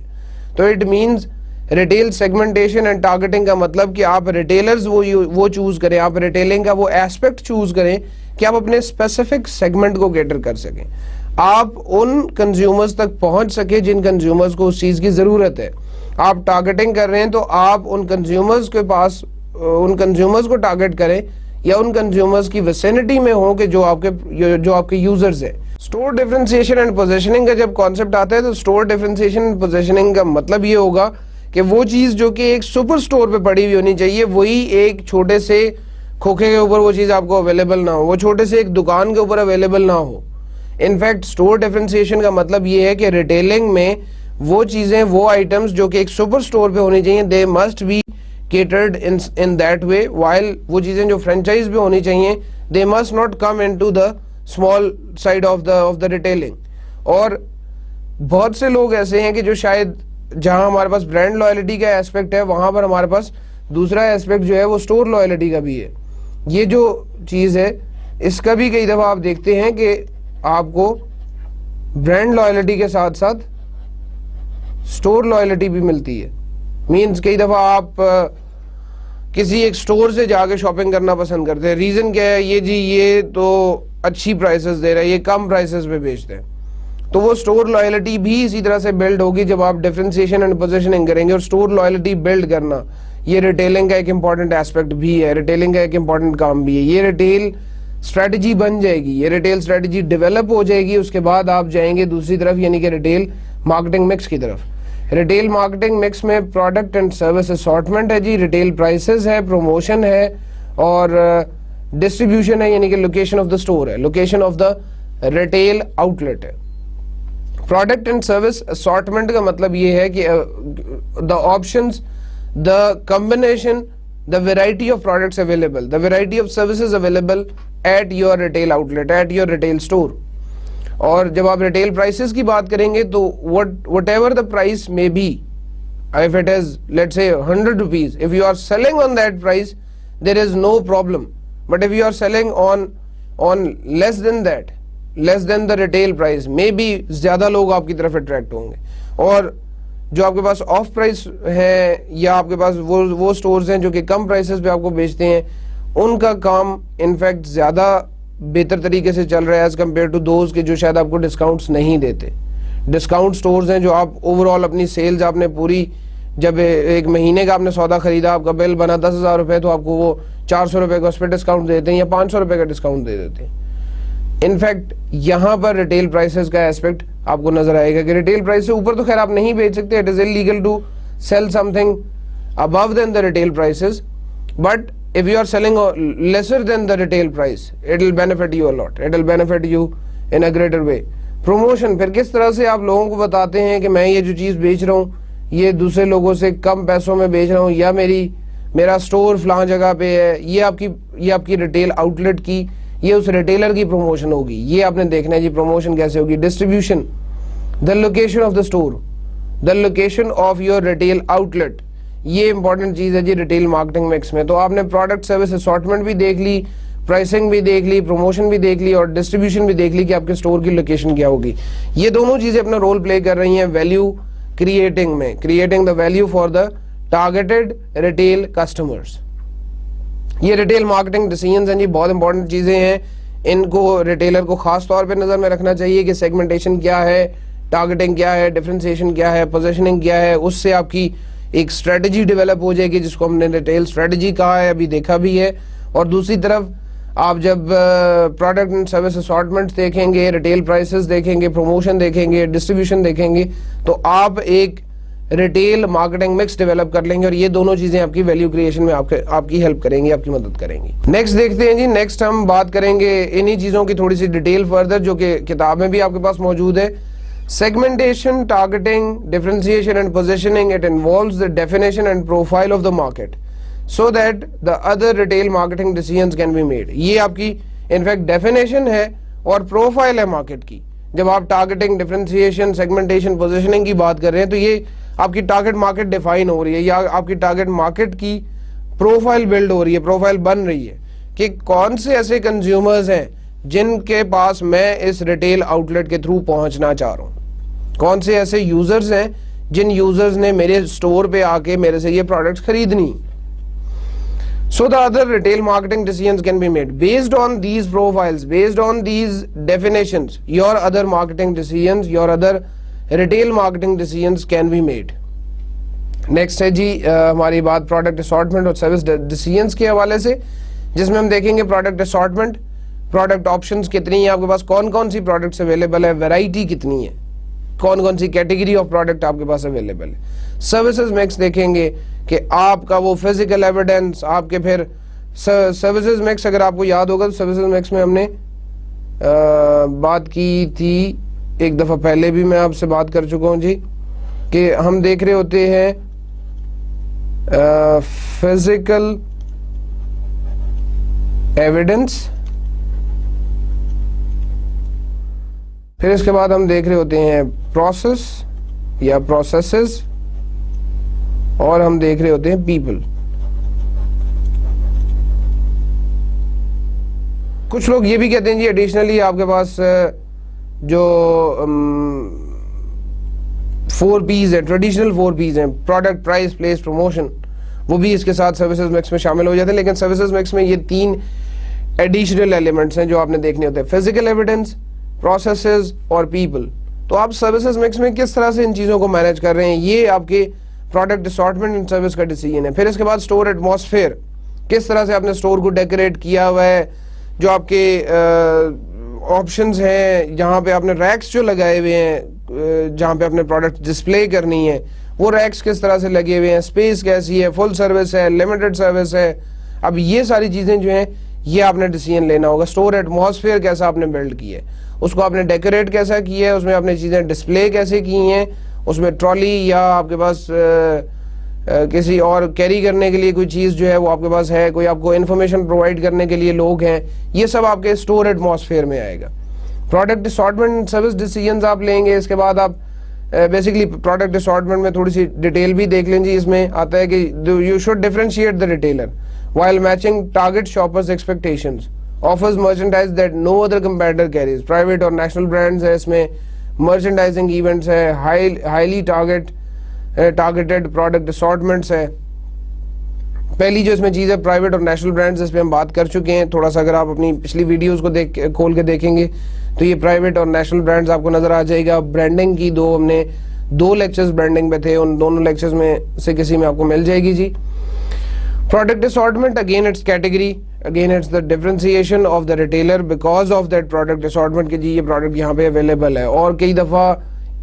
تو it means retail segmentation and targeting کا مطلب کہ آپ ریٹیلرز وہ چوز کریں, آپ ریٹیلنگ کا وہ ایسپیکٹ چوز کریں کہ آپ اپنے اسپیسیفک سیگمنٹ کو کیٹر کر سکیں, آپ ان کنزیومرز تک پہنچ سکیں جن کنزیومرز کو اس چیز کی ضرورت ہے. آپ ٹارگیٹنگ کر رہے ہیں تو آپ ان کنزیومرز کے پاس ان کنزیومرز کو ٹارگیٹ کریں, یا ان کنزیومرز کی ویسینٹی میں ہوں کہ جو آپ کے یوزرز ہیں. اسٹور ڈیفرینسیشن اینڈ پوزیشننگ کا جب کانسیپٹ آتا ہے تو اسٹور ڈیفرینسیشن اینڈ پوزیشننگ کا مطلب یہ ہوگا کہ وہ چیز جو کہ ایک سپر اسٹور پہ پڑی ہوئی ہونی چاہیے, وہی ایک چھوٹے سے کھوکھے کے اوپر وہ چیز آپ کو اویلیبل نہ ہو, وہ چھوٹے سے ایک دکان کے اوپر اویلیبل نہ ہو. انفیکٹ اسٹور ڈیفرینسیشن کا مطلب یہ ہے کہ ریٹیلنگ میں وہ چیزیں, وہ آئٹمس جو کہ ایک سپر اسٹور پہ ہونی چاہیے, they must be catered in that way, while وہ چیزیں جو فرینچائز پہ ہونی چاہیے they must not come into the small side of the retailing. اور بہت سے لوگ ایسے ہیں کہ جو شاید جہاں ہمارے پاس برانڈ لائلٹی کا ایسپیکٹ ہے, وہاں پر ہمارے پاس دوسرا ایسپیکٹ جو ہے وہ اسٹور لائلٹی کا بھی ہے. یہ جو چیز ہے اس کا بھی کئی دفعہ آپ دیکھتے ہیں کہ آپ کو برانڈ لائلٹی کے ساتھ ساتھ اسٹور لائلٹی بھی ملتی ہے. مینز کئی دفعہ آپ کسی ایک سٹور سے جا کے شاپنگ کرنا پسند کرتے ہیں. ریزن کیا ہے, یہ جی یہ تو اچھی پرائسز دے رہا ہے, یہ کم پرائسز پہ بیچتے ہیں. تو وہ سٹور لائلٹی بھی اسی طرح سے بلڈ ہوگی جب آپ ڈیفرینسیشن اینڈ پوزیشننگ کریں گے. اور سٹور لائلٹی بلڈ کرنا یہ ریٹیلنگ کا ایک امپورٹنٹ ایسپیکٹ بھی ہے, ریٹیلنگ کا ایک امپورٹنٹ کام بھی ہے. یہ ریٹیل اسٹریٹجی بن جائے گی, یہ ریٹیل اسٹریٹجی ڈیولپ ہو جائے گی, اس کے بعد آپ جائیں گے دوسری طرف یعنی کہ ریٹیل مارکیٹنگ مکس کی طرف. ریٹیل مارکیٹنگ مکس میں پروڈکٹ اینڈ سروس اسارٹمنٹ ہے جی, ریٹیل پرائسز ہے, پروموشن ہے, اور ڈسٹریبیوشن ہے یعنی کہ لوکیشن آف دا اسٹور ہے, location of the retail outlet ہے. پروڈکٹ اینڈ سروس اسارٹمنٹ کا مطلب یہ ہے کہ the options, the combination, the variety of products available, the variety of services available at your retail outlet, at your retail store. اور جب آپ ریٹیل پرائسز کی بات کریں گے تو whatever the price may be, if it is let's say 100 rupees, if you are selling on that price there is no problem, but if you are selling on less than that, less than the retail price, maybe زیادہ لوگ آپ کی طرف اٹریکٹ ہوں گے. اور جو آپ کے پاس آف پرائس ہے یا آپ کے پاس وہ سٹورز ہیں جو کہ کم پرائسز پہ آپ کو بیچتے ہیں, ان کا کام انفیکٹ زیادہ بہتر طریقے سے چل رہا ہے ایز کمپیئر ٹو دوز کے جو شاید آپ کو ڈسکاؤنٹس نہیں دیتے. ڈسکاؤنٹ سٹورز ہیں جو آپ اوور آل اپنی سیلز آپ نے پوری جب ایک مہینے کا آپ نے سودا خریدا, آپ کا بل بنا 10,000 روپے, تو آپ کو وہ 400 روپے کا اس پہ ڈسکاؤنٹ دیتے ہیں یا 500 روپے کا ڈسکاؤنٹ دے دیتے ہیں. انفیکٹ یہاں پر ریٹیل پرائسز کا ایسپیکٹ آپ کو نظر آئے گا کہ ریٹیل پرائس سے اوپر تو خیر آپ نہیں بیچ سکتے, it is illegal to sell something above than the retail prices, but if you are selling lesser than the retail price, it will benefit you a lot, it will benefit you in a greater way. Promotion, پھر کس طرح سے آپ لوگوں کو بتاتے ہیں کہ میں یہ جو چیز بیچ رہا ہوں یہ دوسرے لوگوں سے کم پیسوں میں بیچ رہا ہوں, یا میرا سٹور فلاں جگہ پہ ہے, یہ آپ کی ریٹیل آؤٹ لیٹ کی, یہ اس ریٹیلر کی پروموشن ہوگی. یہ آپ نے دیکھنا ہے جی پروموشن کیسے ہوگی. Distribution, the location of the store, the location of your retail outlet, یہ امپورٹنٹ چیز ہے جی ریٹیل مارکیٹنگ مکس میں. تو آپ نے پروڈکٹ سروس اسارٹمنٹ بھی دیکھ لی, پرائسنگ بھی دیکھ لی, پروموشن بھی دیکھ لی, اور ڈسٹریبیوشن بھی دیکھ لی کہ آپ کے اسٹور کی لوکیشن کیا ہوگی. یہ دونوں چیزیں اپنا رول پلے کر رہی ہیں ویلیو کریٹنگ میں, creating the value for the targeted retail customers. یہ ریٹیل مارکیٹنگ ڈیسیژنز ہیں جی, بہت امپورٹنٹ چیزیں ہیں. ان کو ریٹیلر کو خاص طور پہ نظر میں رکھنا چاہیے کہ سیگمنٹیشن کیا ہے, ٹارگیٹنگ کیا ہے, ڈفرینسیشن کیا ہے, پوزیشننگ کیا ہے. اس سے آپ کی ایک اسٹریٹجی ڈیولپ ہو جائے گی جس کو ہم نے ریٹیل اسٹریٹجی کہا ہے, ابھی دیکھا بھی ہے. اور دوسری طرف آپ جب پروڈکٹ اینڈ سروس اسارٹمنٹ دیکھیں گے, ریٹیل پرائسز دیکھیں گے, پروموشن دیکھیں گے, ڈسٹریبیوشن دیکھیں گے, تو آپ ایک ریٹیل مارکیٹنگ مکس ڈیولپ کر لیں گے, اور یہ دونوں چیزیں آپ کی ویلیو کریشن میں آپ کی ہیلپ کریں گی, آپ کی مدد کریں گی. نیکسٹ دیکھتے ہیں جی, نیکسٹ ہم بات کریں گے انہی چیزوں کی تھوڑی سی ڈیٹیل فردر, جو کہ کتاب میں بھی آپ کے پاس موجود ہے. Segmentation, targeting, differentiation and positioning, it involves the definition and profile of the market so that the other retail marketing decisions can be made. یہ آپ کی انفیکٹ ڈیفینیشن ہے اور پروفائل ہے مارکیٹ کی. جب آپ ٹارگیٹنگ, ڈفرینسیشن, سیگمنٹیشن, پوزیشننگ کی بات کر رہے ہیں تو یہ آپ کی ٹارگیٹ مارکیٹ ڈیفائن ہو رہی ہے, یا آپ کی ٹارگیٹ مارکیٹ کی پروفائل بلڈ ہو رہی ہے, پروفائل بن رہی ہے کہ کون سے ایسے کنزیومرز ہیں جن کے پاس میں اس ریٹیل آؤٹ لیٹ کے تھرو پہنچنا چاہ رہا ہوں, کون سے ایسے یوزرز ہیں جن یوزرز نے میرے سٹور پہ آ کے میرے سے یہ پروڈکٹس خریدنی. So the other retail marketing decisions can be made based on these profiles, based on these definitions. Your other marketing decisions, your other retail marketing decisions can be made. Next ہے جی ہماری بات پروڈکٹ اسارٹمنٹ اور سروس ڈیسیژنز کے حوالے سے, جس میں ہم دیکھیں گے پروڈکٹ اسارٹمنٹ, پروڈکٹ آپشنز کتنی ہیں آپ کے پاس, کون کون سی پروڈکٹس اویلیبل ہے, ویرائٹی کتنی ہے, کون کون سی کیٹیگری آف پروڈکٹ آپ کے پاس اویلیبل ہے. سروسز مکس دیکھیں گے کہ آپ کا وہ فزیکل ایویڈنس, آپ کے پھر سروسز مکس, اگر آپ کو یاد ہوگا تو سروسز مکس میں ہم نے بات کی تھی ایک دفعہ پہلے بھی, میں آپ سے بات کر چکا ہوں جی, کہ ہم دیکھ رہے ہوتے ہیں فزیکل ایویڈنس, پھر اس کے بعد ہم دیکھ رہے ہوتے ہیں پروسیس یا پروسیسز, اور ہم دیکھ رہے ہوتے ہیں پیپل. کچھ لوگ یہ بھی کہتے ہیں جی ایڈیشنلی آپ کے پاس جو 4 P's ہیں, ٹریڈیشنل 4 P's ہیں, پروڈکٹ, پرائس, پلیس, پروموشن, وہ بھی اس کے ساتھ سروسز مکس میں شامل ہو جاتے ہیں. لیکن سروسز مکس میں یہ 3 ایڈیشنل ایلیمنٹس ہیں جو آپ نے دیکھنے ہوتے ہیں, فزیکل ایویڈنس, پروسیسز اور پیپل. تو آپ سروسز مکس میں کس طرح سے ان چیزوں کو مینج کر رہے ہیں, یہ آپ کے پروڈکٹ اسارٹمنٹ اینڈ سروس کا ڈیسیژن ہے. پھر اس کے بعد اسٹور ایٹماسفیئر, کس طرح سے آپ نے اسٹور کو ڈیکوریٹ کیا ہوا ہے, جو آپ کے آپشنز ہیں, جہاں پہ آپ نے ریکس جو لگائے ہوئے ہیں, جہاں پہ آپ نے پروڈکٹ ڈسپلے کرنی ہے, وہ ریکس کس طرح سے لگے ہوئے ہیں, اسپیس کیسی ہے, فل سروس ہے, لمیٹڈ سروس ہے. اب یہ ساری چیزیں جو ہیں یہ آپ نے ڈیسیژن لینا ہوگا. اسٹور ایٹماسفیئر کیسا آپ نے بلڈ کیا ہے, اس کو آپ نے ڈیکوریٹ کیسا کیا ہے, اس میں آپ نے چیزیں ڈسپلے کیسے کی ہیں, اس میں ٹرالی یا آپ کے پاس کسی اور کیری کرنے کے لیے کوئی چیز جو ہے وہ آپ کے پاس ہے, کوئی آپ کو انفارمیشن پرووائڈ کرنے کے لیے لوگ ہیں, یہ سب آپ کے اسٹور ایٹماسفیئر میں آئے گا. پروڈکٹ اسارٹمنٹ سروس ڈیسیژنز آپ لیں گے. اس کے بعد آپ بیسکلی پروڈکٹ اسارٹمنٹ میں تھوڑی سی ڈیٹیل بھی دیکھ لیں جی. اس میں آتا ہے کہ you should differentiate the retailer while matching target shoppers expectations, offers merchandise that no other competitor carries. Private اور national brands ہے, اس میں merchandising events ہے, highly targeted product assortments ہے. پہلی جو اس میں چیز ہے پرائیویٹ اور نیشنل برانڈز, اس پہ ہم بات کر چکے ہیں تھوڑا سا. اگر آپ اپنی پچھلی ویڈیوز کو کھول کے دیکھیں گے تو یہ پرائیویٹ اور نیشنل برانڈز آپ کو نظر آ جائے گا. برانڈنگ کی 2 ہم نے 2 لیکچرز برانڈنگ پہ تھے, ان دونوں لیکچرز میں سے کسی میں آپ کو مل جائے گی جی. Product assortment, again it's category, again it's the differentiation of the retailer because of that product assortment کہ جی یہ پروڈکٹ یہاں پہ اویلیبل ہے. اور کئی دفعہ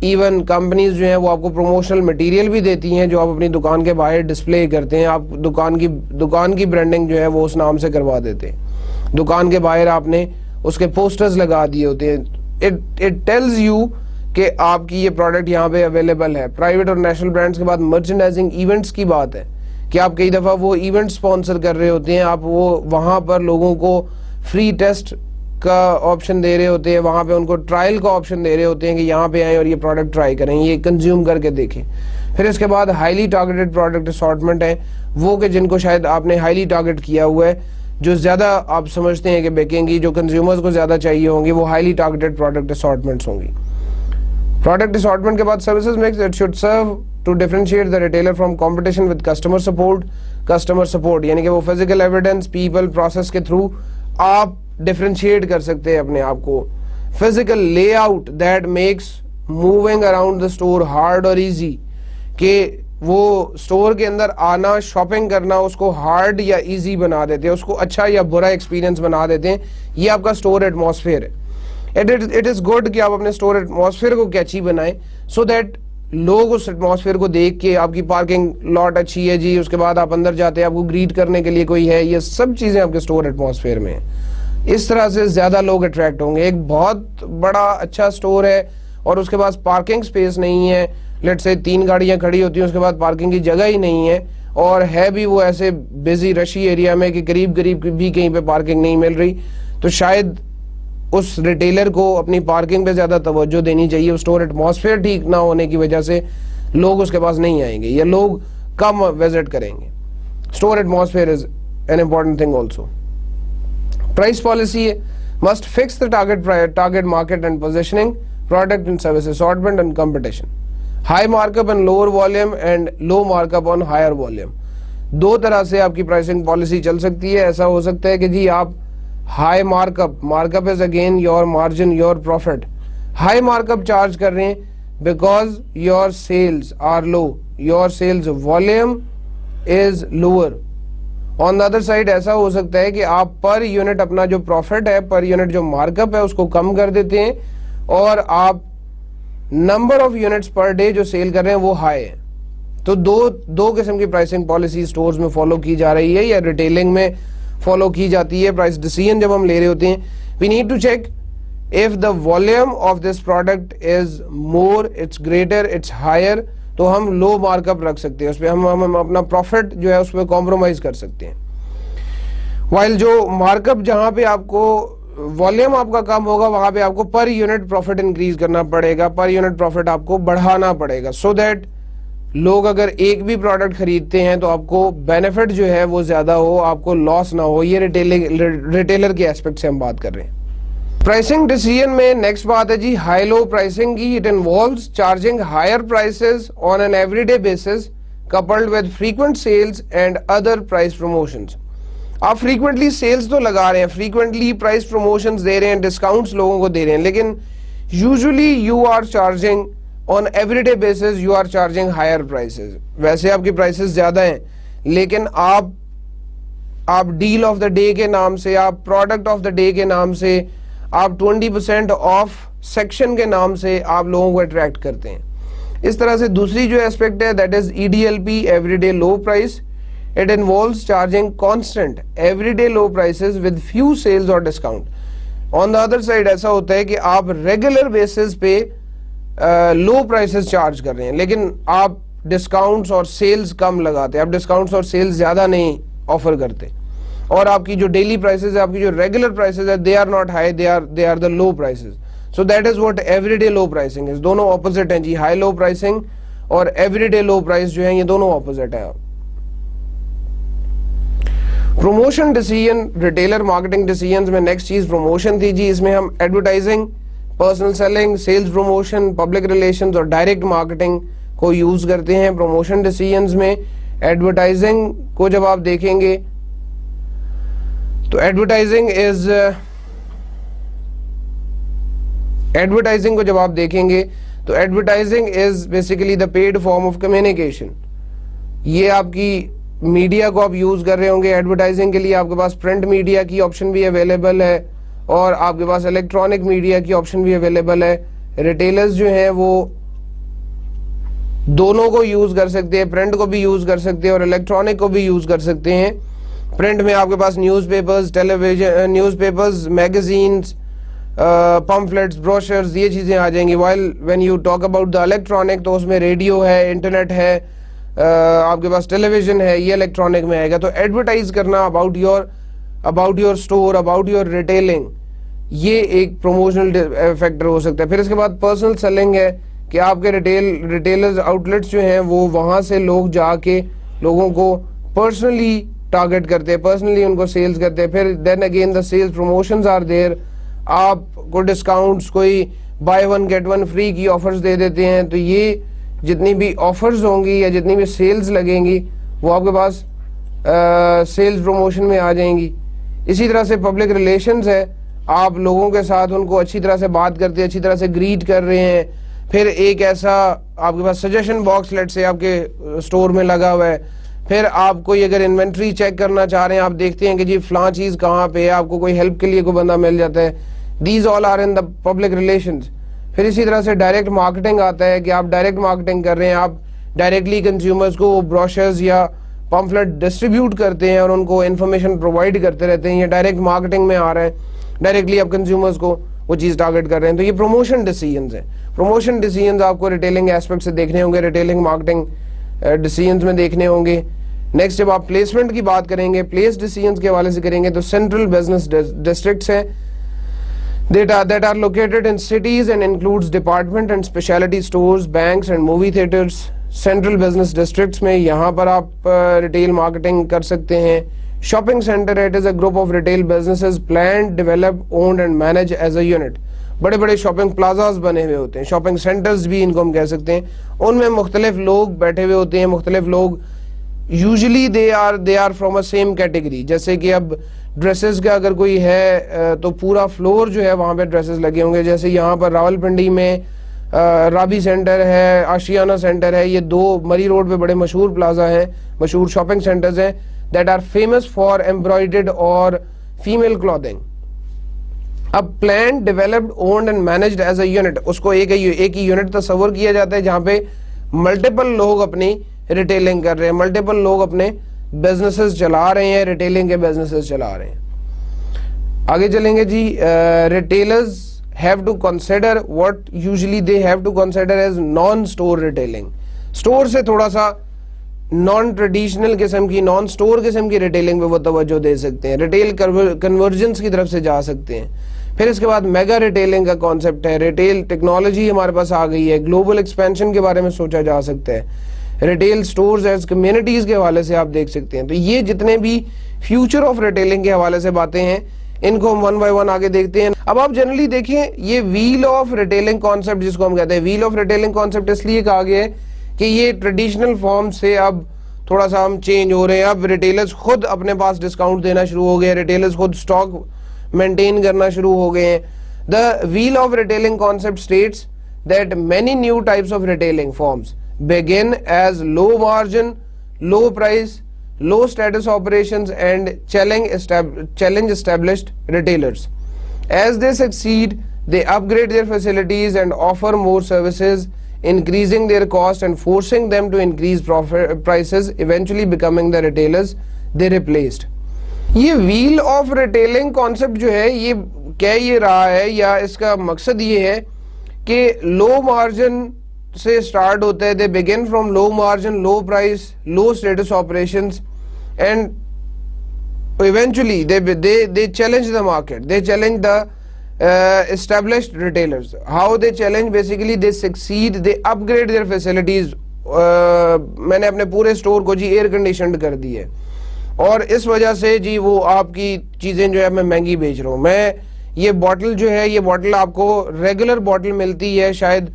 ایون کمپنیز جو ہیں وہ آپ کو پروموشنل مٹیریل بھی دیتی ہیں جو آپ اپنی دکان کے باہر ڈسپلے کرتے ہیں. آپ دکان کی برانڈنگ جو ہے وہ اس نام سے کروا دیتے ہیں. دکان کے باہر آپ نے اس کے پوسٹرز لگا دیے ہوتے ہیں. اٹ ٹیلز یو کہ آپ کی یہ پروڈکٹ یہاں پہ اویلیبل ہے. پرائیویٹ اور نیشنل برانڈز کے بعد مرچنڈائزنگ ایونٹس کی بات ہے کہ آپ کئی دفعہ وہ ایونٹ سپانسر کر رہے ہوتے ہیں, آپ وہ وہاں پر لوگوں کو فری ٹیسٹ کا آپشن دے رہے ہوتے ہیں, وہاں پہ ان کو ٹرائل کا آپشن دے رہے ہوتے ہیں کہ یہاں پہ آئیں اور یہ پروڈکٹ ٹرائی کریں, یہ کنزیوم کر کے دیکھیں. پھر اس کے بعد ہائیلی ٹارگیٹڈ پروڈکٹ اسارٹمنٹ ہے, وہ کہ جن کو شاید آپ نے ہائیلی ٹارگیٹ کیا ہوا ہے, جو زیادہ آپ سمجھتے ہیں کہ بکیں گی, جو کنزیومرز کو زیادہ چاہیے ہوں گی, وہ ہائیلی ٹارگیٹڈ پروڈکٹ اسارٹمنٹس ہوں گی. پروڈکٹ اسارٹمنٹ کے بعد services mix, it should serve to differentiate the retailer from competition with customer support. Customer support یعنی کہ وہ فزیکل ایویڈنس, پیپل, پروسیس کے تھرو آپ ڈیفرینشیٹ کر سکتے ہیں اپنے آپ کو. Physical layout that makes moving around the store hard اور ایزی, کہ وہ اسٹور کے اندر آنا, شاپنگ کرنا اس کو ہارڈ یا ایزی بنا دیتے ہیں, اس کو اچھا یا برا ایکسپیرینس بنا دیتے ہیں. یہ آپ کا اسٹور ایٹماسفیئر ہے. اٹ از گڈ کہ آپ اپنے اسٹور ایٹماسفیئر کو کیچی بنائیں سو دیٹ لوگ اس ایٹماسفیئر کو دیکھ کے, آپ کی پارکنگ لاٹ اچھی ہے جی, اس کے بعد آپ اندر جاتے ہیں آپ کو گریٹ کرنے کے لیے کوئی ہے, یہ سب چیزیں آپ کے اسٹور ایٹماسفیئر میں ہیں. اس طرح سے زیادہ لوگ اٹریکٹ ہوں گے. ایک بہت بڑا اچھا اسٹور ہے اور اس کے پاس پارکنگ سپیس نہیں ہے, لیٹ سے 3 گاڑیاں کھڑی ہوتی ہیں, اس کے بعد پارکنگ کی جگہ ہی نہیں ہے, اور ہے بھی وہ ایسے بزی رشی ایریا میں کہ قریب بھی کہیں پہ پارکنگ نہیں مل رہی, تو شاید اس ریٹیلر کو اپنی پارکنگ پہ زیادہ توجہ دینی چاہیے. اسٹور ایٹماسفیئر ٹھیک نہ ہونے کی وجہ سے لوگ اس کے پاس نہیں آئیں گے یا لوگ کم وزٹ کریں گے. Store atmosphere is an important thing also. Price policy ہے, must fix the target market and positioning, product and service assortment and competition. High mark up and lower volume and low mark up on higher volume. 2 طرح سے آپ کی پرائسنگ پالیسی چل سکتی ہے. ایسا ہو سکتا ہے کہ جی آپ high mark up is again your margin, your profit. High mark up charge کر رہے ہیں because your sales are low, your sales volume is lower. On the other side ایسا ہو سکتا ہے کہ آپ پر یونٹ اپنا جو پروفٹ ہے, پر یونٹ جو مارک اپ ہے اس کو کم کر دیتے ہیں, اور آپ number of units per day جو سیل کر رہے ہیں وہ ہائی ہے. تو دو قسم کی پرائسنگ پالیسی سٹورز میں فالو کی جا رہی ہے یا ریٹیلنگ میں فالو کی جاتی ہے. پرائس ڈیسیژن جب ہم لے رہے ہوتے ہیں, we need to check if the volume of this product is more, it's greater, it's higher, تو ہم لو مارک اپ رکھ سکتے ہیں اس پہ, ہم اپنا پروفٹ جو ہے اس پہ کمپرومائز کر سکتے ہیں. وائل جو مارک اپ جہاں پہ آپ کو والیوم آپ کا کم ہوگا وہاں پہ آپ کو پر یونٹ پروفٹ انکریز کرنا پڑے گا, پر یونٹ پروفٹ آپ کو بڑھانا پڑے گا, سو دیٹ لوگ اگر ایک بھی پروڈکٹ خریدتے ہیں تو آپ کو بینیفٹ جو ہے وہ زیادہ ہو, آپ کو لاس نہ ہو. یہ ریٹیلر کے ایسپیکٹ سے ہم بات کر رہے ہیں. پرائسنگ ڈیسیژن میں نیکسٹ بات ہے جی ہائی لو پرائسنگ کی. It involves charging higher prices on an every day basis coupled with frequent sales and other price promotions. آپ فریکوینٹلی سیلز تو لگا رہے ہیں, فریکوینٹلی پرائس پروموشنز دے رہے ہیں, ڈسکاؤنٹس لوگوں کو دے رہے ہیں, لیکن usually you are charging on every day basis, you are charging higher prices. ویسے آپ کی پرائسز زیادہ ہیں لیکن آپ ڈیل آف دا ڈے کے نام سے, آپ پروڈکٹ آف دا ڈے کے نام سے, آپ 20% آف سیکشن کے نام سے آپ لوگوں کو اٹریکٹ کرتے ہیں. اس طرح سے دوسری جو ایسپیکٹ ہے دیٹ از EDLP, every day low price. It involves charging constant everyday low prices with few sales or discount. On the other side ایسا ہوتا ہے کہ آپ ریگولر بیسس پہ لو پرائسز چارج کر رہے ہیں لیکن آپ ڈسکاؤنٹس اور سیلز کم لگاتے ہیں, آپ ڈسکاؤنٹس اور سیلز زیادہ نہیں آفر کرتے, اور آپ کی جو ڈیلی پرائسز ہے, آپ کی جو ریگولر پرائسز ہے, they are not high, they are the low prices. So that is what everyday low pricing is. دونوں opposite ہیں جی, high low pricing اور everyday low price جو ہیں یہ دونوں opposite ہیں. Promotion decision, retailer marketing decisions میں نیکسٹ چیز پروموشن تھی جی. اس میں ہم advertising, personal selling, sales promotion, public relations اور ڈائریکٹ مارکیٹنگ کو یوز کرتے ہیں. پروموشن ڈیسیژنز میں ایڈورٹائزنگ کو جب آپ دیکھیں گے تو ایڈورٹائزنگ کو جب آپ دیکھیں گے تو advertising is basically the paid form of communication. یہ آپ کی میڈیا کو آپ یوز کر رہے ہوں گے ایڈورٹائزنگ کے لیے. آپ کے پاس پرنٹ میڈیا کی آپشن بھی اویلیبل ہے اور آپ کے پاس الیکٹرانک میڈیا کی آپشن بھی اویلیبل ہے. ریٹیلرز جو ہیں وہ دونوں کو یوز کر سکتے ہیں, پرنٹ کو بھی یوز کر سکتے ہیں اور الیکٹرانک کو بھی یوز کر سکتے ہیں. پرنٹ میں آپ کے پاس newspapers, television newspapers, magazines, pamphlets, brochures, یہ چیزیں آ جائیں گی. While when you talk about the electronic تو اس میں ریڈیو ہے, انٹرنیٹ ہے, آپ کے پاس ٹیلی ویژن ہے, یہ الیکٹرانک میں آئے گا. تو ایڈورٹائز کرنا about your store, about your retailing, یہ ایک پروموشنل فیکٹر ہو سکتا ہے. پھر اس کے بعد پرسنل سیلنگ ہے کہ آپ کے ریٹیلرز آؤٹ لیٹس جو ہیں وہ وہاں سے لوگ جا کے لوگوں کو پرسنلی ٹارگیٹ کرتے ہیں, پرسنلی ان کو سیلز کرتے ہیں. پھر then again the sales promotions are there, آپ کو ڈسکاؤنٹس, کوئی buy one get one free کی آفرز دے دیتے ہیں. تو یہ جتنی بھی آفرز ہوں گی یا جتنی بھی سیلز لگیں گی وہ آپ کے پاس سیلز پروموشن میں آ جائیں گی. اسی طرح سے پبلک ریلیشنز ہے, آپ لوگوں کے ساتھ ان کو اچھی طرح سے بات کرتے ہیں, اچھی طرح سے گریٹ کر رہے ہیں. پھر ایک ایسا آپ کے پاس سجیشن باکس لیٹ سے آپ کے اسٹور میں لگا ہوا ہے. پھر آپ کوئی اگر انوینٹری چیک کرنا چاہ رہے ہیں, آپ دیکھتے ہیں کہ جی فلاں چیز کہاں پہ ہے, آپ کو کوئی ہیلپ کے لیے کوئی بندہ مل جاتا ہے. These all are in the public relations. پھر اسی طرح سے ڈائریکٹ مارکیٹنگ آتا ہے کہ آپ ڈائریکٹ مارکیٹنگ کر رہے ہیں, آپ ڈائریکٹلی کنزیومرز کو بروشرز یا پمفلٹ ڈسٹریبیوٹ کرتے ہیں اور ان کو انفارمیشن پرووائڈ کرتے رہتے ہیں. یہ ڈائریکٹ مارکیٹنگ میں آ رہا ہے, ڈائریکٹلی آپ کنزیومرز کو وہ چیز ٹارگیٹ کر رہے ہیں. تو یہ پروموشن ڈیسیژنز ہیں. پروموشن ڈیسیژنز آپ کو ریٹیلنگ ایسپیکٹ سے دیکھنے ہوں گے, ریٹیلنگ مارکیٹنگ ڈیسیژنز میں دیکھنے ہوں گے. نیکسٹ جب آپ پلیسمنٹ کی بات کریں گے, پلیس ڈیسیژنز کے حوالے سے کریں گے تو سینٹرل بزنس ڈسٹرکٹس ہیں that are located in cities and includes department and specialty stores, banks and movie theaters. Central business districts میں یہاں پر آپ ریٹیل مارکیٹنگ کر سکتے ہیں. Shopping centre, it is a group of retail businesses planned, developed, owned and managed as a unit. بڑے بڑے شاپنگ پلازاز بنے ہوئے ہوتے ہیں, شاپنگ سینٹرز بھی ان کو ہم کہہ سکتے ہیں. ان میں مختلف لوگ بیٹھے ہوئے ہوتے ہیں, مختلف لوگ usually they are from a same category. جیسے کہ اب ڈریسز کا اگر کوئی ہے تو پورا فلور جو ہے وہاں پہ ڈریسز لگے ہوں گے. جیسے یہاں پر راول پنڈی میں رابی سینٹر ہے, آشیانہ سینٹر ہے, یہ دو مری روڈ پہ بڑے مشہور پلازا ہیں, مشہور شاپنگ سینٹرز ہیں that are famous for embroidered اور female clothing. اب planned, developed, owned and managed as a unit, اس کو ایک ہی یونٹ تصور کیا جاتا ہے جہاں پہ ملٹیپل لوگ اپنی ریٹیلنگ کر رہے ہیں, ملٹیپل لوگ اپنے بزنسز چلا رہے ہیں, ریٹیلنگ کے بزنسز چلا رہے ہیں. آگے چلیں گے جی. Retailers have to consider what usually they have to consider as non-store retailing. Store سے تھوڑا سا نان ٹریڈیشنل قسم کی, نان اسٹور قسم کی ریٹیلنگ پہ وہ توجہ دے سکتے ہیں, ریٹیل کنورجنس کی طرف سے جا سکتے ہیں. پھر اس کے بعد میگا ریٹیلنگ کا کانسیپٹ ہے, ریٹیل ٹیکنالوجی ہمارے پاس آ گئی ہے, گلوبل ایکسپینشن کے بارے میں سوچا جا سکتا ہے, ریٹیل سٹورز ایز کمیونٹیز کے حوالے سے آپ دیکھ سکتے ہیں. تو یہ جتنے بھی فیوچر آف ریٹیلنگ کے حوالے سے باتیں ہیں ان کو ہم ون بائی ون آگے دیکھتے ہیں. اب آپ جنرلی دیکھیں یہ ویل آف ریٹیلنگ کانسیپٹ جس کو ہم کہتے ہیں, ویل آف ریٹیلنگ کانسیپٹ اس لیے کہا گیا ہے کہ یہ ٹریڈیشنل فارم سے اب تھوڑا سا ہم چینج ہو رہے ہیں. اب ریٹیلرز خود اپنے پاس ڈسکاؤنٹ دینا شروع ہو گئے, ریٹیلرز خود سٹاک مینٹین کرنا شروع ہو گئے ہیں. The wheel of retailing concept states that many new types of retailing forms begin as low margin, low price, low status operations and challenge established retailers. As they succeed, they upgrade their facilities and offer more services, increasing their cost and forcing them to increase prices, eventually becoming the retailers they replaced. یہ ویل آف ریٹیلنگ کانسیپٹ جو ہے یہ کہہ یہ رہا ہے یا اس کا مقصد یہ ہے کہ لو مارجن سے سٹارٹ ہوتا ہے, they begin from low margin, low price, low status operations and eventually they challenge the market, they challenge the established retailers. How they challenge? Basically they succeed, they upgrade their facilities. میں نے اپنے پورے اسٹور کو جی ایئر کنڈیشنڈ کر دی ہے اور اس وجہ سے جی وہ آپ کی چیزیں جو ہے میں مہنگی بیچ رہا ہوں. میں یہ بوٹل جو ہے, یہ بوٹل آپ کو ریگولر بوٹل ملتی ہے شاید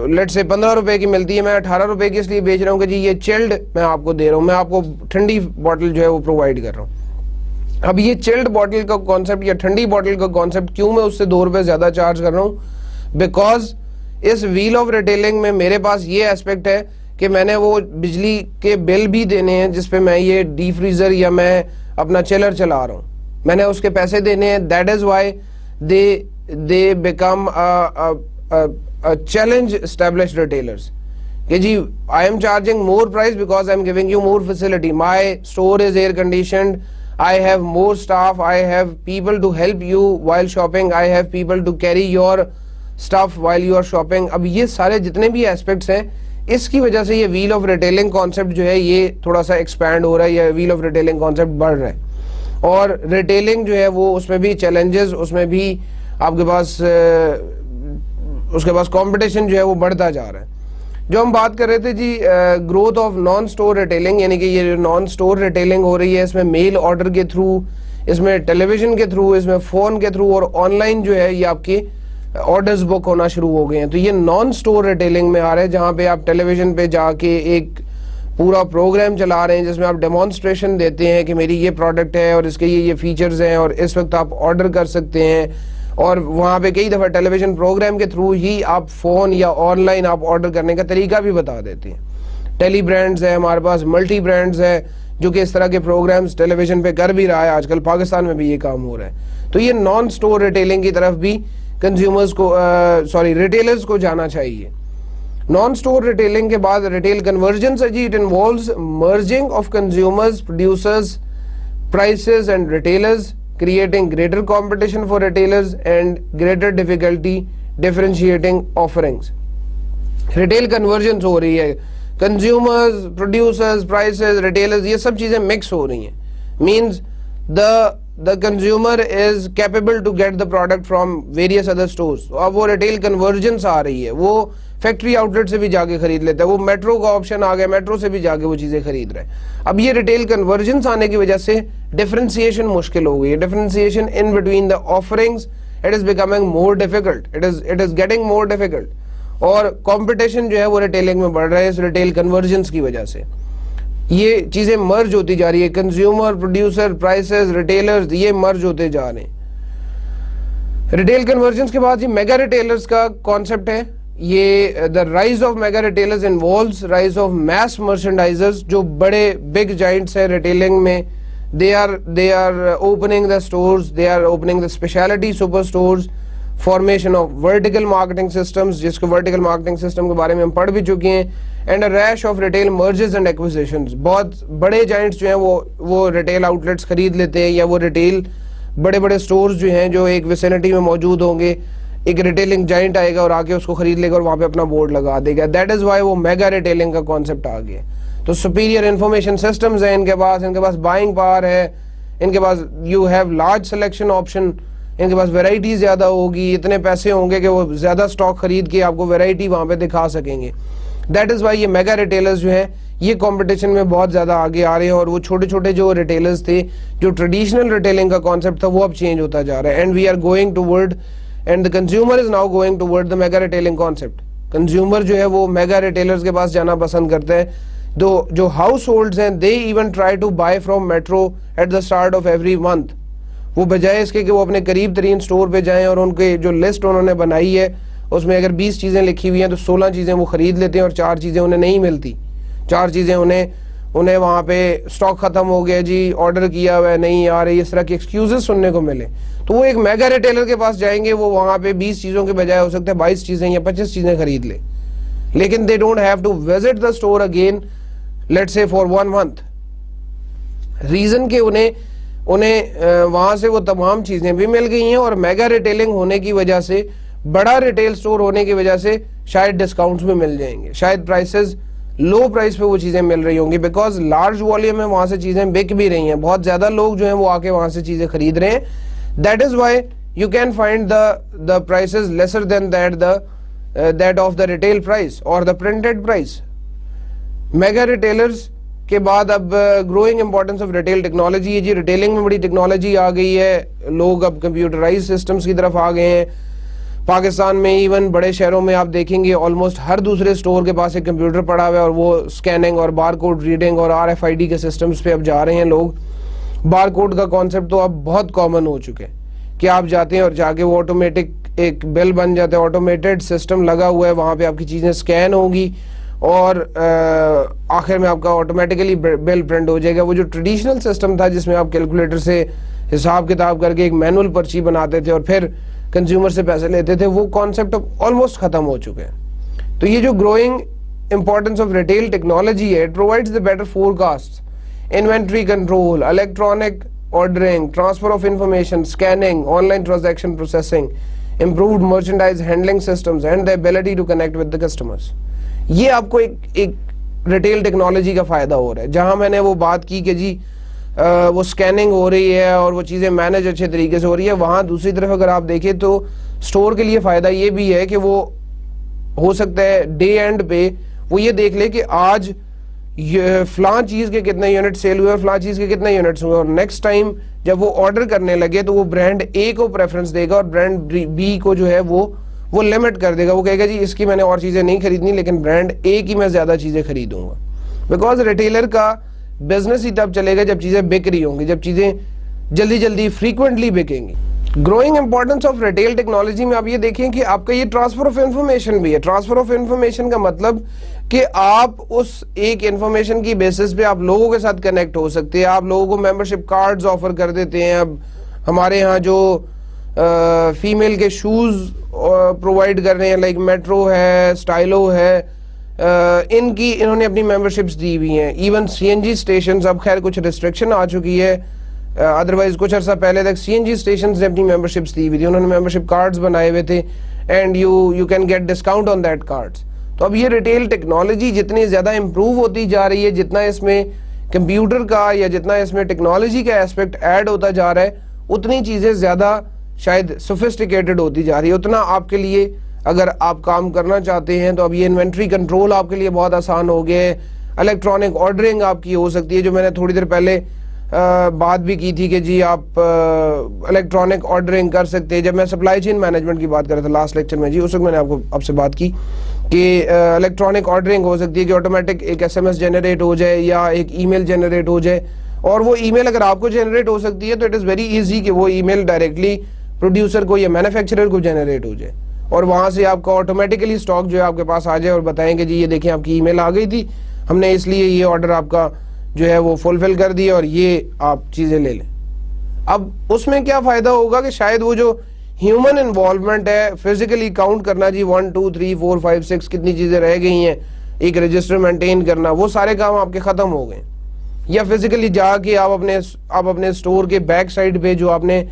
لیٹ سے 15 روپے کی ملتی ہے, میں 18 روپے کی اس لیے بیچ رہا ہوں کہ جی یہ چلڈ میں آپ کو دے رہا ہوں, میں آپ کو ٹھنڈی بوٹل جو ہے وہ پرووائڈ کر رہا ہوں. اب یہ چلڈ بوٹل کا کانسیپٹ یا ٹھنڈی بوٹل کا کانسیپٹ کیوں میں اس سے 2 روپے زیادہ چارج کر رہا ہوں؟ بیکاز اس ویل آف ریٹیلنگ میں میرے پاس یہ ایسپیکٹ ہے کہ میں نے وہ بجلی کے بل بھی دینے ہیں جس پہ میں یہ ڈی فریزر یا میں اپنا چلر چلا رہا ہوں, میں نے اس کے پیسے دینے ہیں. That is why they become a challenge established retailers کہ جی I am charging more price because I am giving you more facility. My store is air conditioned, I have more staff, I have people to help you while shopping, I have people to carry your stuff while you are shopping. اب یہ سارے جتنے بھی ایسپیکٹس ہیں اس کی وجہ سے یہ ویل آف ریٹیلنگ کانسیپٹ جو ہے یہ تھوڑا سا ایکسپینڈ ہو رہا ہے, یا ویل آف ریٹیلنگ کانسیپٹ بڑھ رہا ہے. اور ریٹیلنگ جو ہے وہ اس میں بھی چیلنجز, اس میں بھی آپ کے پاس اس کے پاس کمپٹیشن جو ہے وہ بڑھتا جا رہا ہے. جو ہم بات کر رہے تھے جی growth of non store retailing, یعنی کہ یہ نان سٹور ریٹیلنگ ہو رہی ہے, اس میں میل آرڈر کے تھرو, اس میں ٹیلی ویژن کے تھرو, اس میں فون کے تھرو, اور آن لائن جو ہے یہ آپ کی آرڈرز بک ہونا شروع ہو گئے ہیں. تو یہ نان سٹور ریٹیلنگ میں آ رہا ہے جہاں پہ آپ ٹیلی ویژن پہ جا کے ایک پورا پروگرام چلا رہے ہیں جس میں آپ ڈیمونسٹریشن دیتے ہیں کہ میری یہ پروڈکٹ ہے اور اس کے یہ فیچرز ہیں اور اس وقت آپ آرڈر کر سکتے ہیں, اور وہاں پہ کئی دفعہ ٹیلی ویژن پروگرام کے تھرو ہی آپ فون یا آن لائن آپ آرڈر کرنے کا طریقہ بھی بتا دیتے ہیں. ٹیلی برانڈز ہے ہمارے پاس, ملٹی برانڈز ہے جو کہ اس طرح کے پروگرامز ٹیلی ویژن پہ کر بھی رہا ہے, آج کل پاکستان میں بھی یہ کام ہو رہا ہے. تو یہ نان سٹور ریٹیلنگ کی طرف بھی کنزیومرز کو ریٹیلرز کو جانا چاہیے. نان سٹور ریٹیلنگ کے بعد ریٹیل کنورجنس ہے جی. It involves merging of consumers, producers, prices and retailers, creating greater competition for retailers and greater difficulty differentiating offerings. Retail convergence ہو رہی ہے, کنزیومرز, پروڈیوسرز, پرائسز, ریٹیلرز, یہ سب چیزیں مکس ہو رہی ہیں. Means the consumer is capable to get the product from various other stores. اب وہ ریٹیل کنورجنس آ رہی ہے, وہ فیکٹری آؤٹ لیٹ سے بھی جا کے خرید لیتا ہے, وہ میٹرو کا آپشن آ گیا, میٹرو سے بھی جا کے وہ چیزیں خرید رہے ہیں. اب یہ ریٹیل کنورجنس آنے کی وجہ سے ڈفرینسیشن مشکل ہو گئی ہے. Differentiation in between the offerings, it is becoming more difficult, it is getting more difficult, اور کمپٹیشن جو ہے وہ ریٹیلنگ میں بڑھ رہا ہے اس ریٹیل کنورجنس کی وجہ سے. یہ چیزیں مرج ہوتی جا رہی ہے, کنزیومر, پروڈیوسر, پرائسز, ریٹیلرز, یہ مرج ہوتے جا رہے ہیں. ریٹیل کنورجنس کے بعد جی میگا ریٹیلرز کا کانسیپٹ ہے. یہ the rise of mega retailers involves rise of mass merchandisers, جو بڑے بگ جائنٹس ہیں ریٹیلنگ میں. they are opening the stores, they are opening the specialty super stores, formation of vertical marketing systems, جس کو vertical marketing system کے بارے میں ہم پڑھ بھی چکے ہیں, and a rash of retail mergers and acquisitions. بہت بڑے جائنٹس جو ہیں وہ ریٹیل آؤٹ لیٹس خرید لیتے ہیں, یا وہ ریٹیل بڑے بڑے سٹورز جو ہیں جو ایک ویسینٹی میں موجود ہوں گے, ایک ریٹیلنگ جائنٹ آئے گا اور آ کے اس کو خرید لے گا اور وہاں پہ اپنا بورڈ لگا دے گا. دیٹ از وائی وہ میگا ریٹیلنگ کا کانسیپٹ آ گیا. تو سپیریئر انفارمیشن سسٹمز ہیں ان کے پاس بائنگ پاور ہے, ان کے پاس you have large selection option, ان کے پاس ویرائٹی زیادہ ہوگی, اتنے پیسے ہوں گے کہ وہ زیادہ سٹاک خرید کے آپ کو ویرائٹی وہاں پہ دکھا سکیں گے. دیٹ از وائی یہ میگا ریٹیلرز جو ہیں یہ کمپٹیشن میں بہت زیادہ آگے آ رہے ہیں, اور وہ چھوٹے چھوٹے جو ریٹیلرز تھے, جو ٹریڈیشنل ریٹیلنگ کا کانسیپٹ تھا, وہ اب چینج ہوتا جا رہا ہے. And we are going toward, and the consumer is now going toward the mega retailing concept. Consumer جو ہے وہ میگا ریٹیلرز کے پاس جانا پسند کرتے ہیں. جو ہاؤس ہولڈز ہیں they even try to buy from metro at the start of every month. وہ بجائے اس کے کہ وہ اپنے قریب ترین سٹور پہ جائیں اور ان کے جو لسٹ انہوں نے بنائی ہے اس میں اگر 20 چیزیں لکھی ہوئی ہیں تو 16 چیزیں وہ خرید لیتے ہیں اور 4 چیزیں انہیں نہیں ملتی. 4 چیزیں انہیں وہاں پہ سٹاک ختم ہو گیا جی, آرڈر کیا ہوا ہے نہیں آ رہی, اس طرح کے ایکسکیوزز سننے کو ملے. تو وہ ایک میگا ریٹیلر کے پاس جائیں گے, وہ وہاں پہ 20 چیزوں کے بجائے ہو سکتا ہے 22 چیزیں یا 25 چیزیں خرید لے, لیکن they don't have to visit the store again let's say for 1 month. Reason کہ انہیں وہاں سے وہ تمام چیزیں بھی مل گئی ہیں, اور میگا ریٹیلنگ ہونے کی وجہ سے, بڑا ریٹیل سٹور ہونے کی وجہ سے شاید ڈسکاؤنٹس بھی مل جائیں گے, شاید پرائسز لو پرائس پہ وہ چیزیں مل رہی ہوں گی, بیکاز لارج والیوم میں وہاں سے چیزیں بک بھی رہی ہیں, بہت زیادہ لوگ جو ہیں وہ آ کے وہاں سے چیزیں خرید رہے ہیں. That is why you can find the prices lesser than that of the retail price or the printed price. Mega retailers کے بعد اب growing importance of retail technology ہے جی. ریٹیلنگ میں بڑی ٹیکنالوجی آ گئی ہے, لوگ اب کمپیوٹرائز سسٹمز کی طرف آ گئے ہیں. پاکستان میں ایون بڑے شہروں میں آپ دیکھیں گے آلموسٹ ہر دوسرے سٹور کے پاس ایک کمپیوٹر پڑا ہوا ہے, اور وہ سکیننگ اور بار کوڈ ریڈنگ اور RFID کے سسٹمز پہ اب جا رہے ہیں لوگ. بار کوڈ کا کانسیپٹ تو اب بہت کامن ہو چکے ہیں کہ آپ جاتے ہیں اور جا کے وہ آٹومیٹک ایک بل بن جاتا ہے, آٹومیٹڈ سسٹم لگا ہوا ہے, وہاں پہ آپ کی چیزیں سکین ہوگی اور آخر میں آپ کا آٹومیٹیکلی بل پرنٹ ہو جائے گا. وہ جو ٹریڈیشنل سسٹم تھا جس میں آپ کیلکولیٹر سے حساب کتاب کر کے ایک مینول پرچی بناتے تھے اور پھر کنزیومر سے پیسے لیتے تھے, وہ کانسیپٹ اب آلموسٹ ختم ہو چکے ہیں. تو یہ جو growing importance of retail technology ہے, it provides the better forecast, inventory control, electronic ordering, transfer of information, scanning, online transaction processing, improved merchandise handling systems and the ability to connect with the customers. یہ آپ کو ایک ریٹیل ٹیکنالوجی کا فائدہ ہو رہا ہے. جہاں میں نے وہ بات کی کہ جی وہ سکیننگ ہو رہی ہے اور وہ چیزیں مینج اچھے طریقے سے ہو رہی ہے, وہاں دوسری طرف اگر آپ دیکھیں تو اسٹور کے لیے فائدہ یہ بھی ہے کہ وہ ہو سکتا ہے ڈے اینڈ پہ وہ یہ دیکھ لے کہ آج فلاں چیز کے کتنے یونٹ سیل ہوئے اور فلاں چیز کے کتنے یونٹس ہوئے, اور نیکسٹ ٹائم جب وہ آرڈر کرنے لگے تو وہ برانڈ اے کو پریفرنس دے گا اور برانڈ بی کو جو ہے وہ لمٹ کر دے گا. وہ کہے گا جی اس کی میں نے اور چیزیں نہیں خریدنی لیکن برانڈ اے کی میں زیادہ چیزیں خریدوں گا. بیکاز ریٹیلر کا بزنس ہی تب چلے گا جب چیزیں بک رہی ہوں گی, جب چیزیں جلدی جلدی فریکوینٹلی بکیں گی. Growing importance of retail technology میں آپ یہ دیکھیں کہ آپ کا یہ ٹرانسفر آف انفارمیشن بھی ہے. ٹرانسفر آف انفارمیشن کا مطلب کہ آپ اس ایک انفارمیشن کی بیسس پہ آپ لوگوں کے ساتھ کنیکٹ ہو سکتے ہیں, آپ لوگوں کو ممبرشپ کارڈز آفر کر دیتے ہیں. اب ہمارے ہاں جو فیمیل کے شوز پرووائڈ کر رہے ہیں لائک میٹرو ہے, اسٹائلو ہے, انہوں نے اپنی ممبرشپس دی ہوئی ہیں. ایون سی این جی اسٹیشنز, اب خیر کچھ ریسٹرکشن آ چکی ہے, ادروائز کچھ عرصہ پہلے تک سی این جی اسٹیشنز نے اپنی ممبرشپس دی ہوئی تھی, انہوں نے ممبرشپ کارڈز بنائے ہوئے تھے and you can get discount on that cards. تو اب یہ ریٹیل ٹیکنالوجی جتنی زیادہ امپروو ہوتی جا رہی ہے, جتنا اس میں کمپیوٹر کا یا جتنا اس میں ٹیکنالوجی کا ایسپیکٹ ایڈ ہوتا جا رہا ہے, اتنی چیزیں زیادہ شاید سوفسٹیکیٹڈ ہوتی جا رہی ہے. اتنا آپ کے لیے اگر آپ کام کرنا چاہتے ہیں تو اب یہ انوینٹری کنٹرول آپ کے لیے بہت آسان ہو گیا ہے. الیکٹرانک آرڈرنگ آپ کی ہو سکتی ہے, جو میں نے تھوڑی دیر پہلے بات بھی کی تھی کہ جی آپ الیکٹرانک آرڈرنگ کر سکتے ہیں. جب میں سپلائی چین مینجمنٹ کی بات کر رہا تھا لاسٹ لیکچر میں, جی اس وقت میں نے آپ سے بات کی کہ الیکٹرانک آرڈرنگ ہو سکتی ہے کہ آٹومیٹک ایک ایس ایم ایس جنریٹ ہو جائے یا ایک ای میل جنریٹ ہو جائے, اور وہ ای میل اگر آپ کو جنریٹ ہو سکتی ہے تو اٹ از ویری ایزی کہ وہ ای میل ڈائریکٹلی پروڈیوسر کو یا مینوفیکچرر کو جنریٹ ہو جائے اور وہاں سے آپ کا آٹومیٹکلی اسٹاک جو ہے آپ کے پاس آ جائے اور بتائیں کہ جی یہ دیکھیں آپ کی ای میل آ گئی تھی, ہم نے اس لیے یہ آرڈر آپ کا جو ہے وہ فلفل کر دیا اور یہ آپ چیزیں لے لیں. اب اس میں کیا فائدہ ہوگا کہ شاید وہ جو ہیومن انوالومنٹ ہے, فزیکلی کاؤنٹ کرنا جی 1 2 3 4 5 6 کتنی چیزیں رہ گئی ہیں, ایک رجسٹر مینٹین کرنا, وہ سارے کام آپ کے ختم ہو گئے. یا فزیکلی جا کے آپ اپنے اسٹور کے بیک سائڈ پہ جو آپ نے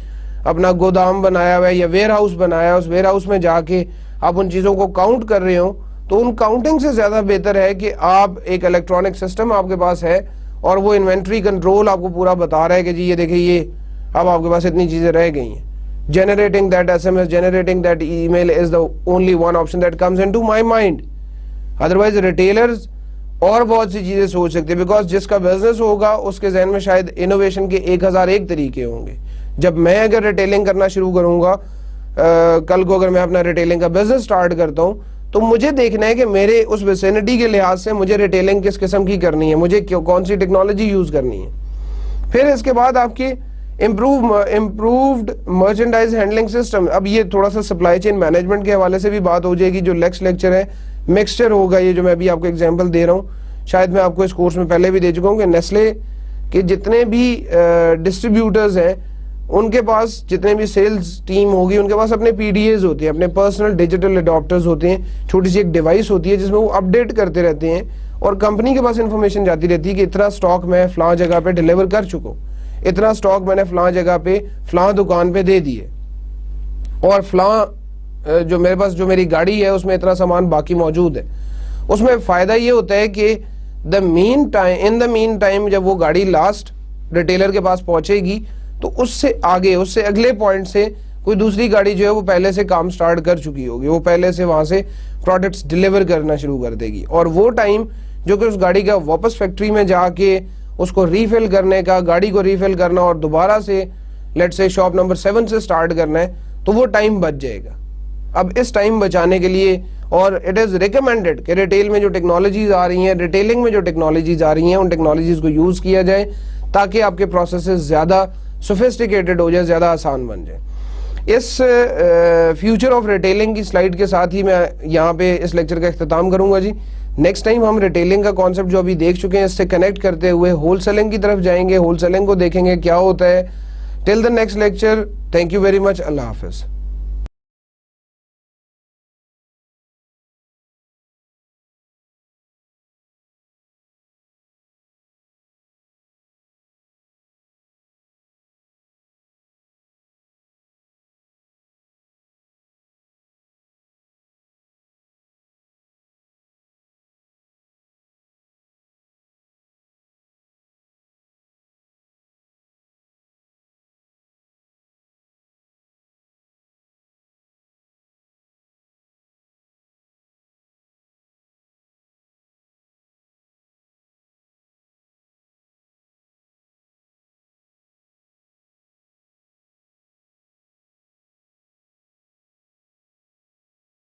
اپنا گودام بنایا ہوا ہے یا ویئر ہاؤس بنایا ہے, اس ویئر ہاؤس میں جا کے آپ ان چیزوں کو کاؤنٹ کر رہے ہوں, تو ان کاؤنٹنگ سے زیادہ بہتر ہے کہ آپ ایک الیکٹرانک سسٹم آپ کے پاس ہے اور وہ انوینٹری کنٹرول آپ کو پورا بتا رہا ہے کہ جی یہ دیکھیں یہ اب آپ کے پاس اتنی چیزیں رہ گئی ہیں. Generating that SMS, generating that email is the only one option that comes into my mind. Otherwise retailers اور بہت سی چیزیں سوچ سکتے ہیں, بیکاز جس کا بزنس ہوگا اس کے ذہن میں شاید انوویشن کے 1001 طریقے ہوں گے. جب میں اگر ریٹیلنگ کرنا شروع کروں گا, کل کو اگر میں اپنا ریٹیلنگ کا بزنس سٹارٹ کرتا ہوں, تو مجھے دیکھنا ہے کہ میرے اس ویسینٹی کے لحاظ سے مجھے ریٹیلنگ کس قسم کی کرنی ہے, مجھے کون سی ٹیکنالوجی یوز کرنی ہے. پھر اس کے بعد آپ کی امپرووڈ مرچنڈائز ہینڈلنگ سسٹم. اب یہ تھوڑا سا سپلائی چین مینجمنٹ کے حوالے سے بھی بات ہو جائے گی, جو نیکسٹ لیکچر ہے مکسچر ہوگا, یہ جو میں ابھی آپ کو ایگزامپل دے رہا ہوں, شاید میں آپ کو اس کورس میں پہلے بھی دے چکا ہوں کہ نیسلے کے جتنے بھی ڈسٹریبیوٹرز ہیں ان کے پاس جتنے بھی سیلز ٹیم ہوگی ان کے پاس اپنے پی ڈی ایز ہوتے ہیں, اپنے پرسنل ڈیجیٹل اڈاپٹرز ہوتے ہیں, چھوٹی سی ایک ڈیوائس ہوتی ہے جس میں وہ اپڈیٹ کرتے رہتے ہیں اور کمپنی کے پاس انفارمیشن جاتی رہتی ہے کہ اتنا سٹاک میں فلاں جگہ پہ ڈیلیور کر چکا ہوں, اتنا سٹاک میں نے فلاں جگہ پہ فلاں دکان پہ دے دیے, اور فلاں جو میرے پاس جو میری گاڑی ہے اس میں اتنا سامان باقی موجود ہے. اس میں فائدہ یہ ہوتا ہے کہ ان دا مین ٹائم جب وہ گاڑی لاسٹ ریٹیلر کے پاس پہنچے گی تو اس سے آگے, اس سے اگلے پوائنٹ سے کوئی دوسری گاڑی جو ہے وہ پہلے سے کام سٹارٹ کر چکی ہوگی, وہ پہلے سے وہاں سے پروڈکٹس ڈیلیور کرنا شروع کر دے گی, اور وہ ٹائم جو کہ اس گاڑی کا واپس فیکٹری میں جا کے اس کو ریفل کرنے کا, گاڑی کو ریفل کرنا اور دوبارہ سے لیٹ سے شاپ نمبر 7 سے سٹارٹ کرنا ہے, تو وہ ٹائم بچ جائے گا. اب اس ٹائم بچانے کے لیے, اور اٹ از ریکمینڈڈ کہ ریٹیل میں جو ٹیکنالوجیز آ رہی ہیں, ریٹیلنگ میں جو ٹیکنالوجیز آ رہی ہیں, ان ٹیکنالوجیز کو یوز کیا جائے تاکہ آپ کے پروسیسز زیادہ سوفسٹیکیٹڈ ہو جائے, زیادہ آسان بن جائے. اس فیوچر آف ریٹیلنگ کی سلائیڈ کے ساتھ ہی میں یہاں پہ اس لیکچر کا اختتام کروں گا جی. نیکسٹ ٹائم ہم ریٹیلنگ کا کانسیپٹ جو ابھی دیکھ چکے ہیں اس سے کنیکٹ کرتے ہوئے ہول سیلنگ کی طرف جائیں گے, ہول سیلنگ کو دیکھیں گے کیا ہوتا ہے. Till the next lecture, thank you very much, اللہ حافظ.